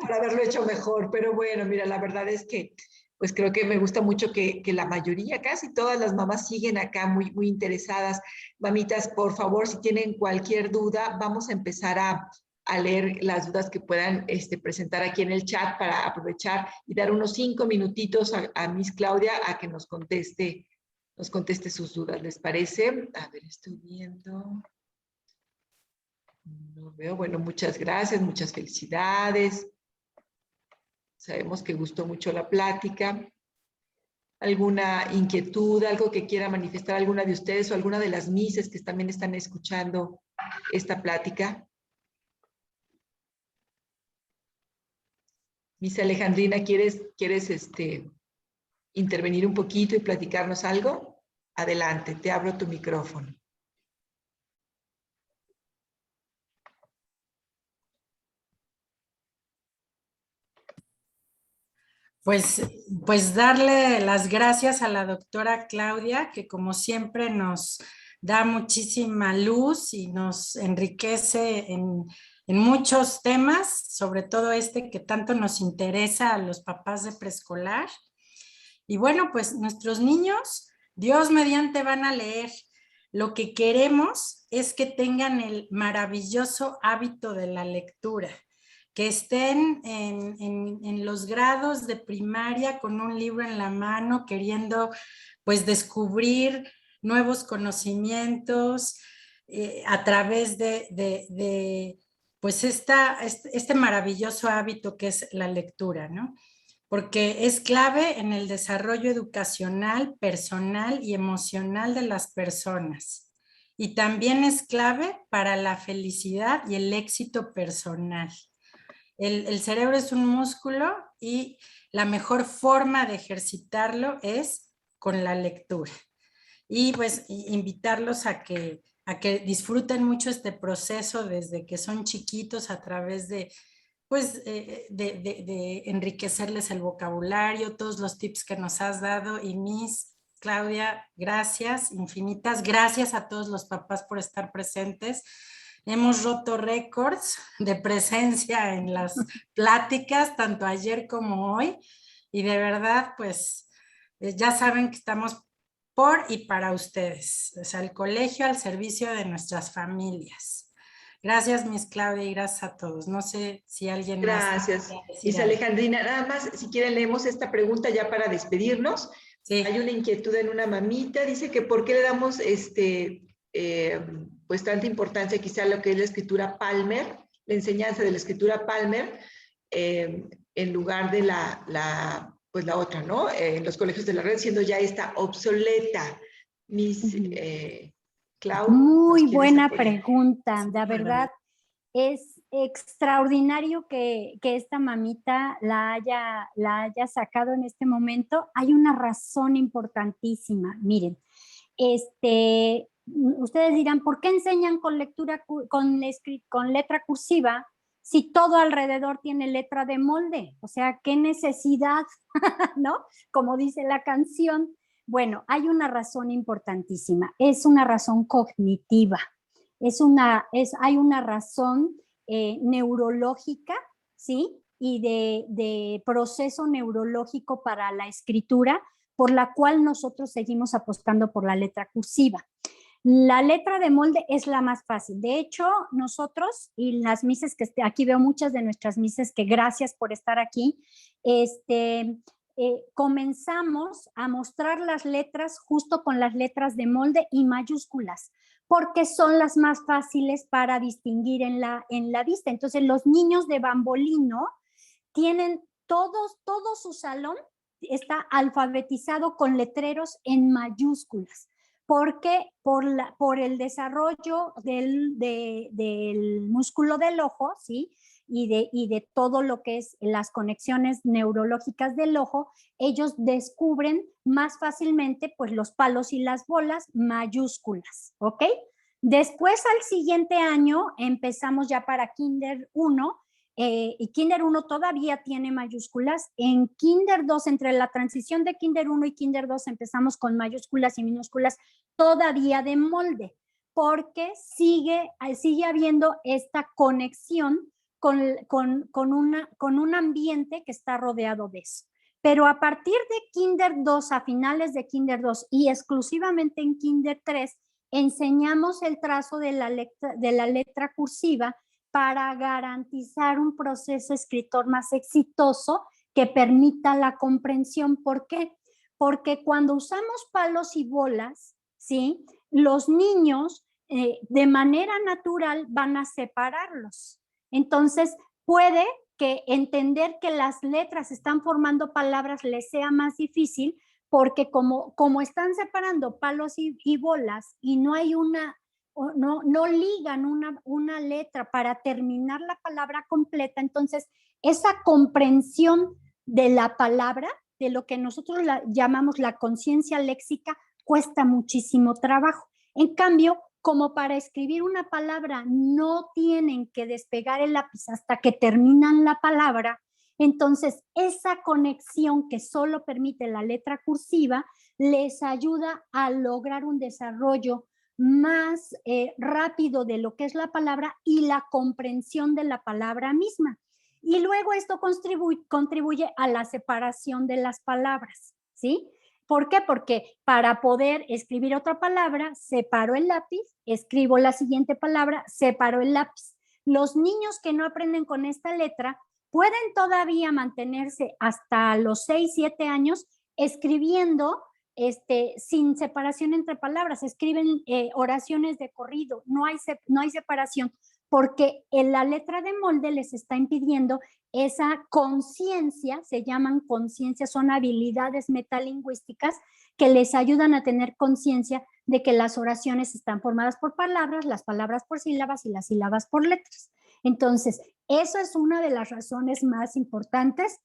Para haberlo hecho mejor. Pero bueno, mira, la verdad es que pues creo que me gusta mucho que la mayoría, casi todas las mamás siguen acá muy, muy interesadas. Mamitas, por favor, si tienen cualquier duda, vamos a empezar a leer las dudas que puedan presentar aquí en el chat para aprovechar y dar unos 5 minutitos a Miss Claudia a que nos conteste sus dudas. ¿Les parece? A ver, estoy viendo. No veo. Bueno, muchas gracias, muchas felicidades. Sabemos que gustó mucho la plática. ¿Alguna inquietud, algo que quiera manifestar alguna de ustedes o alguna de las misses que también están escuchando esta plática? Miss Alejandrina, ¿quieres intervenir un poquito y platicarnos algo? Adelante, te abro tu micrófono. Pues darle las gracias a la doctora Claudia, que como siempre nos da muchísima luz y nos enriquece en muchos temas, sobre todo que tanto nos interesa a los papás de preescolar. Y bueno, pues nuestros niños, Dios mediante, van a leer. Lo que queremos es que tengan el maravilloso hábito de la lectura, que estén en los grados de primaria con un libro en la mano, queriendo pues descubrir nuevos conocimientos a través de pues este maravilloso hábito que es la lectura, ¿no? Porque es clave en el desarrollo educacional, personal y emocional de las personas. Y también es clave para la felicidad y el éxito personal. El cerebro es un músculo y la mejor forma de ejercitarlo es con la lectura. Y pues invitarlos a que disfruten mucho este proceso desde que son chiquitos a través de enriquecerles el vocabulario, todos los tips que nos has dado. Y Miss Claudia, gracias infinitas. Gracias a todos los papás por estar presentes. Hemos roto récords de presencia en las pláticas, tanto ayer como hoy. y de verdad, pues ya saben que estamos por y para ustedes, o sea, el colegio al servicio de nuestras familias. Gracias, Miss Claudia, y gracias a todos. No sé si alguien Gracias, más quiere decir Miss algo. Alejandrina. Nada más, si quieren, leemos esta pregunta ya para despedirnos. Sí. Hay una inquietud en una mamita, dice que por qué le damos pues tanta importancia quizá a lo que es la escritura Palmer, la enseñanza de la escritura Palmer, en lugar de pues la otra, ¿no? En los colegios de la red, siendo ya esta obsoleta. Miss Clau. Muy ¿nos quieres buena apoyar? pregunta, Sí, la mándame. verdad. Es extraordinario que esta mamita la haya sacado en este momento. Hay una razón importantísima. Miren, ustedes dirán, ¿por qué enseñan con lectura, con letra cursiva si todo alrededor tiene letra de molde? O sea, ¿qué necesidad? ¿No? Como dice la canción. Bueno, hay una razón importantísima. Es una razón cognitiva. Hay una razón neurológica, ¿sí? Y de proceso neurológico para la escritura, por la cual nosotros seguimos apostando por la letra cursiva. La letra de molde es la más fácil. De hecho, nosotros y las mises que aquí veo muchas de nuestras mises que gracias por estar aquí, comenzamos a mostrar las letras justo con las letras de molde y mayúsculas, porque son las más fáciles para distinguir en la vista. Entonces, los niños de Bambolino tienen todo su salón está alfabetizado con letreros en mayúsculas, porque por el desarrollo del músculo del ojo, ¿sí? Y de todo lo que es las conexiones neurológicas del ojo, ellos descubren más fácilmente pues los palos y las bolas mayúsculas, ¿ok? Después al siguiente año empezamos ya para Kinder 1, y Kinder 1 todavía tiene mayúsculas. En Kinder 2, entre la transición de Kinder 1 y Kinder 2, empezamos con mayúsculas y minúsculas todavía de molde, porque sigue habiendo esta conexión con un ambiente que está rodeado de eso. Pero a partir de Kinder 2, a finales de Kinder 2 y exclusivamente en Kinder 3, enseñamos el trazo de la letra cursiva para garantizar un proceso escritor más exitoso que permita la comprensión. ¿Por qué? Porque cuando usamos palos y bolas, ¿sí? Los niños de manera natural van a separarlos. Entonces, puede que entender que las letras están formando palabras les sea más difícil, porque como están separando palos y bolas y no hay no ligan una letra para terminar la palabra completa, entonces esa comprensión de la palabra, de lo que nosotros llamamos la conciencia léxica, cuesta muchísimo trabajo. En cambio, como para escribir una palabra no tienen que despegar el lápiz hasta que terminan la palabra, entonces esa conexión que solo permite la letra cursiva les ayuda a lograr un desarrollo más rápido de lo que es la palabra y la comprensión de la palabra misma. Y luego esto contribuye a la separación de las palabras, ¿sí? ¿Por qué? Porque para poder escribir otra palabra, separo el lápiz, escribo la siguiente palabra, separo el lápiz. Los niños que no aprenden con esta letra pueden todavía mantenerse hasta los 6, 7 años escribiendo sin separación entre palabras, escriben oraciones de corrido, no hay separación, porque en la letra de molde les está impidiendo esa conciencia, se llaman conciencias, son habilidades metalingüísticas que les ayudan a tener conciencia de que las oraciones están formadas por palabras, las palabras por sílabas y las sílabas por letras. Entonces, eso es una de las razones más importantes.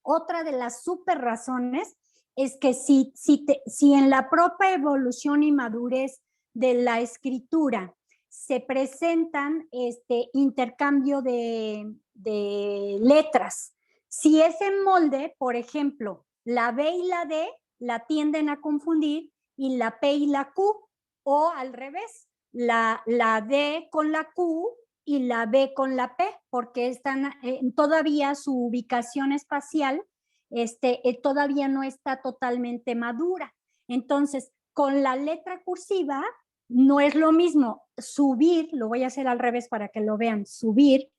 Otra de las súper razones es que si en la propia evolución y madurez de la escritura se presentan intercambio de letras, si es en molde, por ejemplo, la B y la D la tienden a confundir y la P y la Q, o al revés, la D con la Q y la B con la P, porque están todavía su ubicación espacial todavía no está totalmente madura. Entonces, con la letra cursiva no es lo mismo subir, lo voy a hacer al revés para que lo vean, subir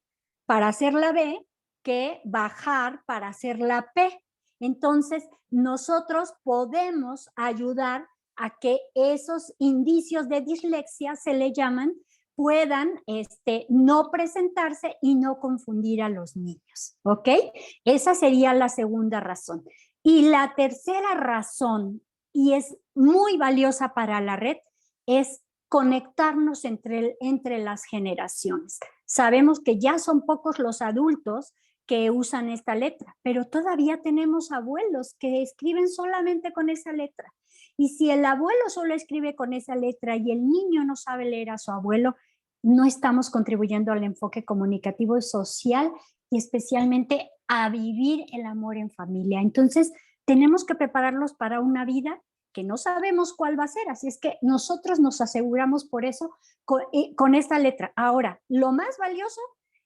para hacer la B que bajar para hacer la P. Entonces, nosotros podemos ayudar a que esos indicios de dislexia, se le llaman, puedan no presentarse y no confundir a los niños, ¿ok? Esa sería la segunda razón. Y la tercera razón, y es muy valiosa para la red, es conectarnos entre las generaciones. Sabemos que ya son pocos los adultos que usan esta letra, pero todavía tenemos abuelos que escriben solamente con esa letra. Y si el abuelo solo escribe con esa letra y el niño no sabe leer a su abuelo, no estamos contribuyendo al enfoque comunicativo y social y especialmente a vivir el amor en familia. Entonces, tenemos que prepararlos para una vida que no sabemos cuál va a ser, así es que nosotros nos aseguramos por eso con esta letra. Ahora, lo más valioso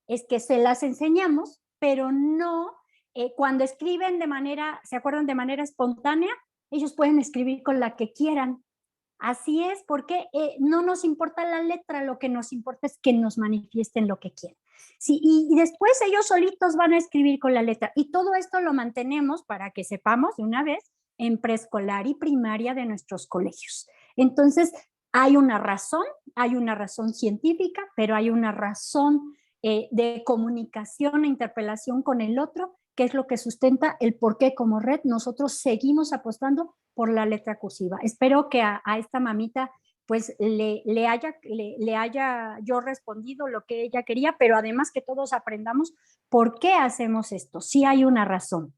es que se las enseñamos, pero no, cuando escriben de manera, ¿se acuerdan? De manera espontánea, ellos pueden escribir con la que quieran. Así es, porque no nos importa la letra, lo que nos importa es que nos manifiesten lo que quieran. Sí, y después ellos solitos van a escribir con la letra. Y todo esto lo mantenemos, para que sepamos de una vez, en preescolar y primaria de nuestros colegios. Entonces, hay una razón científica, pero hay una razón de comunicación e interpelación con el otro, que es lo que sustenta el por qué como red nosotros seguimos apostando por la letra cursiva. Espero que a esta mamita pues le haya yo respondido lo que ella quería, pero además que todos aprendamos por qué hacemos esto. Sí hay una razón.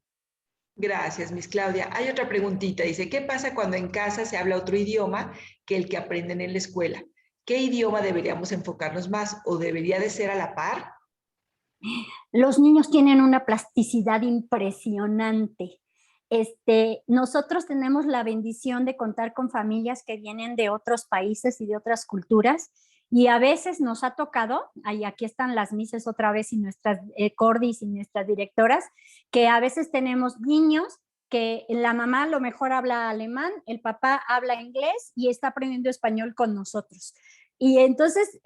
Gracias, Miss Claudia. Hay otra preguntita. Dice, ¿qué pasa cuando en casa se habla otro idioma que el que aprenden en la escuela? ¿Qué idioma deberíamos enfocarnos más o debería de ser a la par? Los niños tienen una plasticidad impresionante. Nosotros tenemos la bendición de contar con familias que vienen de otros países y de otras culturas, y a veces nos ha tocado, aquí están las mises otra vez y nuestras cordis y nuestras directoras, que a veces tenemos niños que la mamá a lo mejor habla alemán, el papá habla inglés y está aprendiendo español con nosotros. Y entonces,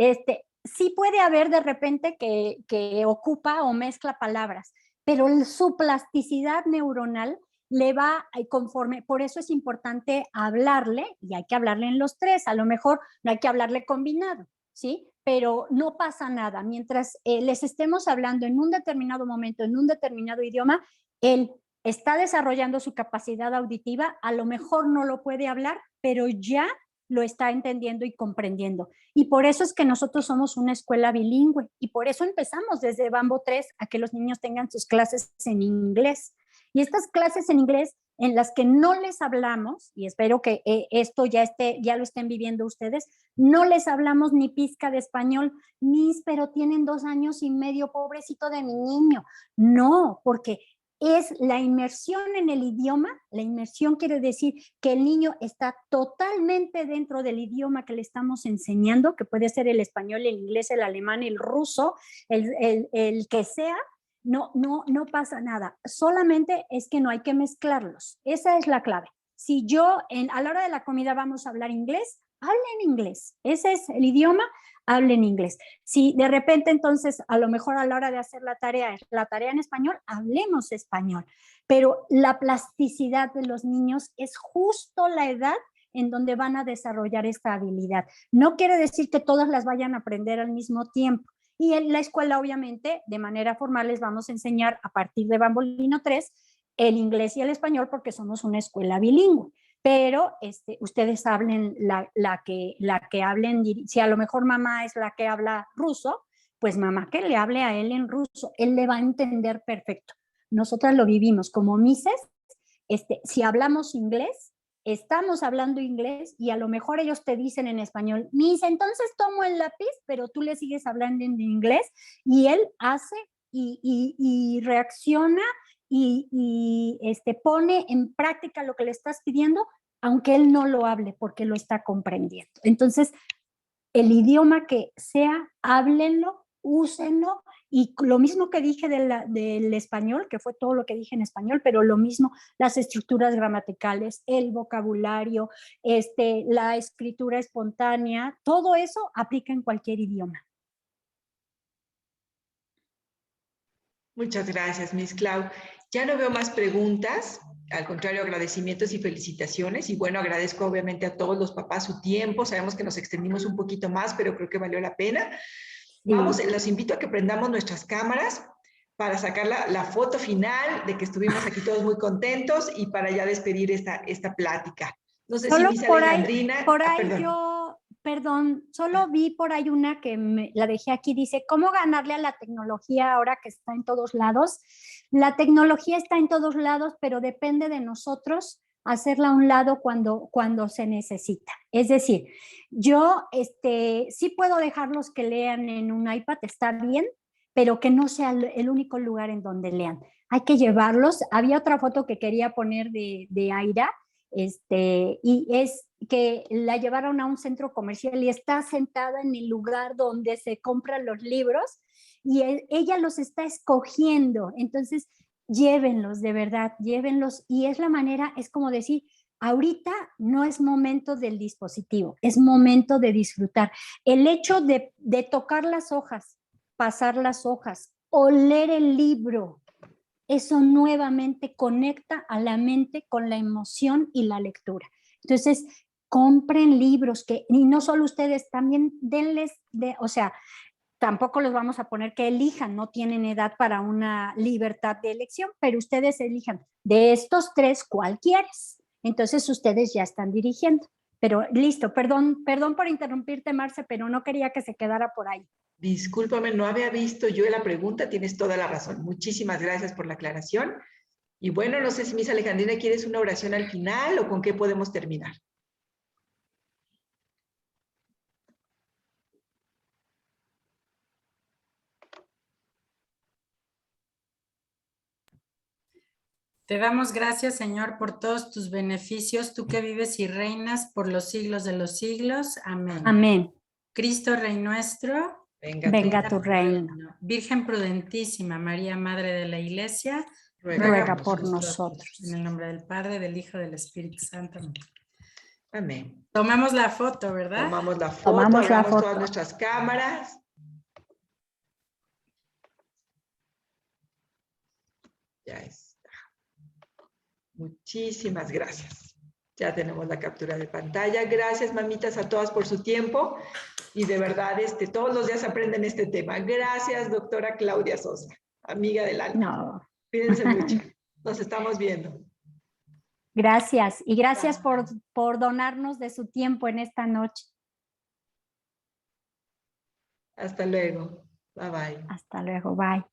sí puede haber de repente que ocupa o mezcla palabras, pero su plasticidad neuronal le va conforme, por eso es importante hablarle, y hay que hablarle en los tres, a lo mejor no hay que hablarle combinado, ¿sí? Pero no pasa nada, mientras les estemos hablando en un determinado momento, en un determinado idioma, él está desarrollando su capacidad auditiva, a lo mejor no lo puede hablar, pero ya lo está entendiendo y comprendiendo. Y por eso es que nosotros somos una escuela bilingüe, y por eso empezamos desde Bambo 3 a que los niños tengan sus clases en inglés. Y estas clases en inglés en las que no les hablamos, y espero que esto ya lo estén viviendo ustedes, no les hablamos ni pizca de español, pero tienen 2 años y medio, pobrecito de mi niño. No, porque es la inmersión en el idioma. La inmersión quiere decir que el niño está totalmente dentro del idioma que le estamos enseñando, que puede ser el español, el inglés, el alemán, el ruso, el que sea. No pasa nada. Solamente es que no hay que mezclarlos. Esa es la clave. Si yo a la hora de la comida vamos a hablar inglés, hablen inglés. Ese es el idioma, hablen inglés. Si de repente entonces a lo mejor a la hora de hacer la tarea en español, hablemos español. Pero la plasticidad de los niños es justo la edad en donde van a desarrollar esta habilidad. No quiere decir que todas las vayan a aprender al mismo tiempo. Y en la escuela, obviamente, de manera formal les vamos a enseñar a partir de Bambolino 3 el inglés y el español, porque somos una escuela bilingüe. Pero ustedes hablen la que hablen, si a lo mejor mamá es la que habla ruso, pues mamá que le hable a él en ruso, él le va a entender perfecto. Nosotras lo vivimos como mises, si hablamos inglés, estamos hablando inglés y a lo mejor ellos te dicen en español, Miss, entonces tomo el lápiz, pero tú le sigues hablando en inglés y él hace y reacciona y pone en práctica lo que le estás pidiendo, aunque él no lo hable porque lo está comprendiendo. Entonces, el idioma que sea, háblenlo, úsenlo. Y lo mismo que dije del español, que fue todo lo que dije en español, pero lo mismo, las estructuras gramaticales, el vocabulario, la escritura espontánea, todo eso aplica en cualquier idioma. Muchas gracias, Miss Clau. Ya no veo más preguntas. Al contrario, agradecimientos y felicitaciones. Y bueno, agradezco obviamente a todos los papás su tiempo. Sabemos que nos extendimos un poquito más, pero creo que valió la pena. Sí. Vamos, los invito a que prendamos nuestras cámaras para sacar la foto final de que estuvimos aquí todos muy contentos y para ya despedir esta plática. No sé solo si Miss Alejandrina... Por ahí perdón, solo vi por ahí una que la dejé aquí, dice, ¿cómo ganarle a la tecnología ahora que está en todos lados? La tecnología está en todos lados, pero depende de nosotros hacerla a un lado cuando se necesita. Es decir, yo sí puedo dejarlos que lean en un iPad, está bien, pero que no sea el único lugar en donde lean. Hay que llevarlos. Había otra foto que quería poner de Aira, y es que la llevaron a un centro comercial y está sentada en el lugar donde se compran los libros y ella los está escogiendo. Entonces, llévenlos, de verdad, llévenlos. Y es la manera, es como decir, ahorita no es momento del dispositivo, es momento de disfrutar. El hecho de tocar las hojas, pasar las hojas, oler el libro, eso nuevamente conecta a la mente con la emoción y la lectura. Entonces, compren libros y no solo ustedes, también denles, o sea, tampoco los vamos a poner que elijan, no tienen edad para una libertad de elección, pero ustedes elijan de estos 3, ¿cuál quieres? Entonces ustedes ya están dirigiendo. Pero listo, perdón por interrumpirte, Marce, pero no quería que se quedara por ahí. Discúlpame, no había visto yo la pregunta, tienes toda la razón. Muchísimas gracias por la aclaración. Y bueno, no sé si Miss Alejandrina quieres una oración al final o con qué podemos terminar. Te damos gracias, Señor, por todos tus beneficios, tú que vives y reinas por los siglos de los siglos. Amén. Amén. Cristo, Rey nuestro. Venga tu reino. Virgen prudentísima, María, Madre de la Iglesia, ruega por nosotros. En el nombre del Padre, del Hijo, del Espíritu Santo. Amén. Tomamos la foto, ¿verdad? Tomamos la foto, abramos todas nuestras cámaras. Ya está. Muchísimas gracias. Ya tenemos la captura de pantalla. Gracias, mamitas, a todas por su tiempo. Y de verdad, todos los días aprenden este tema. Gracias, doctora Claudia Sosa, amiga del alma. No. Cuídense mucho. Nos estamos viendo. Gracias. Y gracias por donarnos de su tiempo en esta noche. Hasta luego. Bye, bye. Hasta luego. Bye.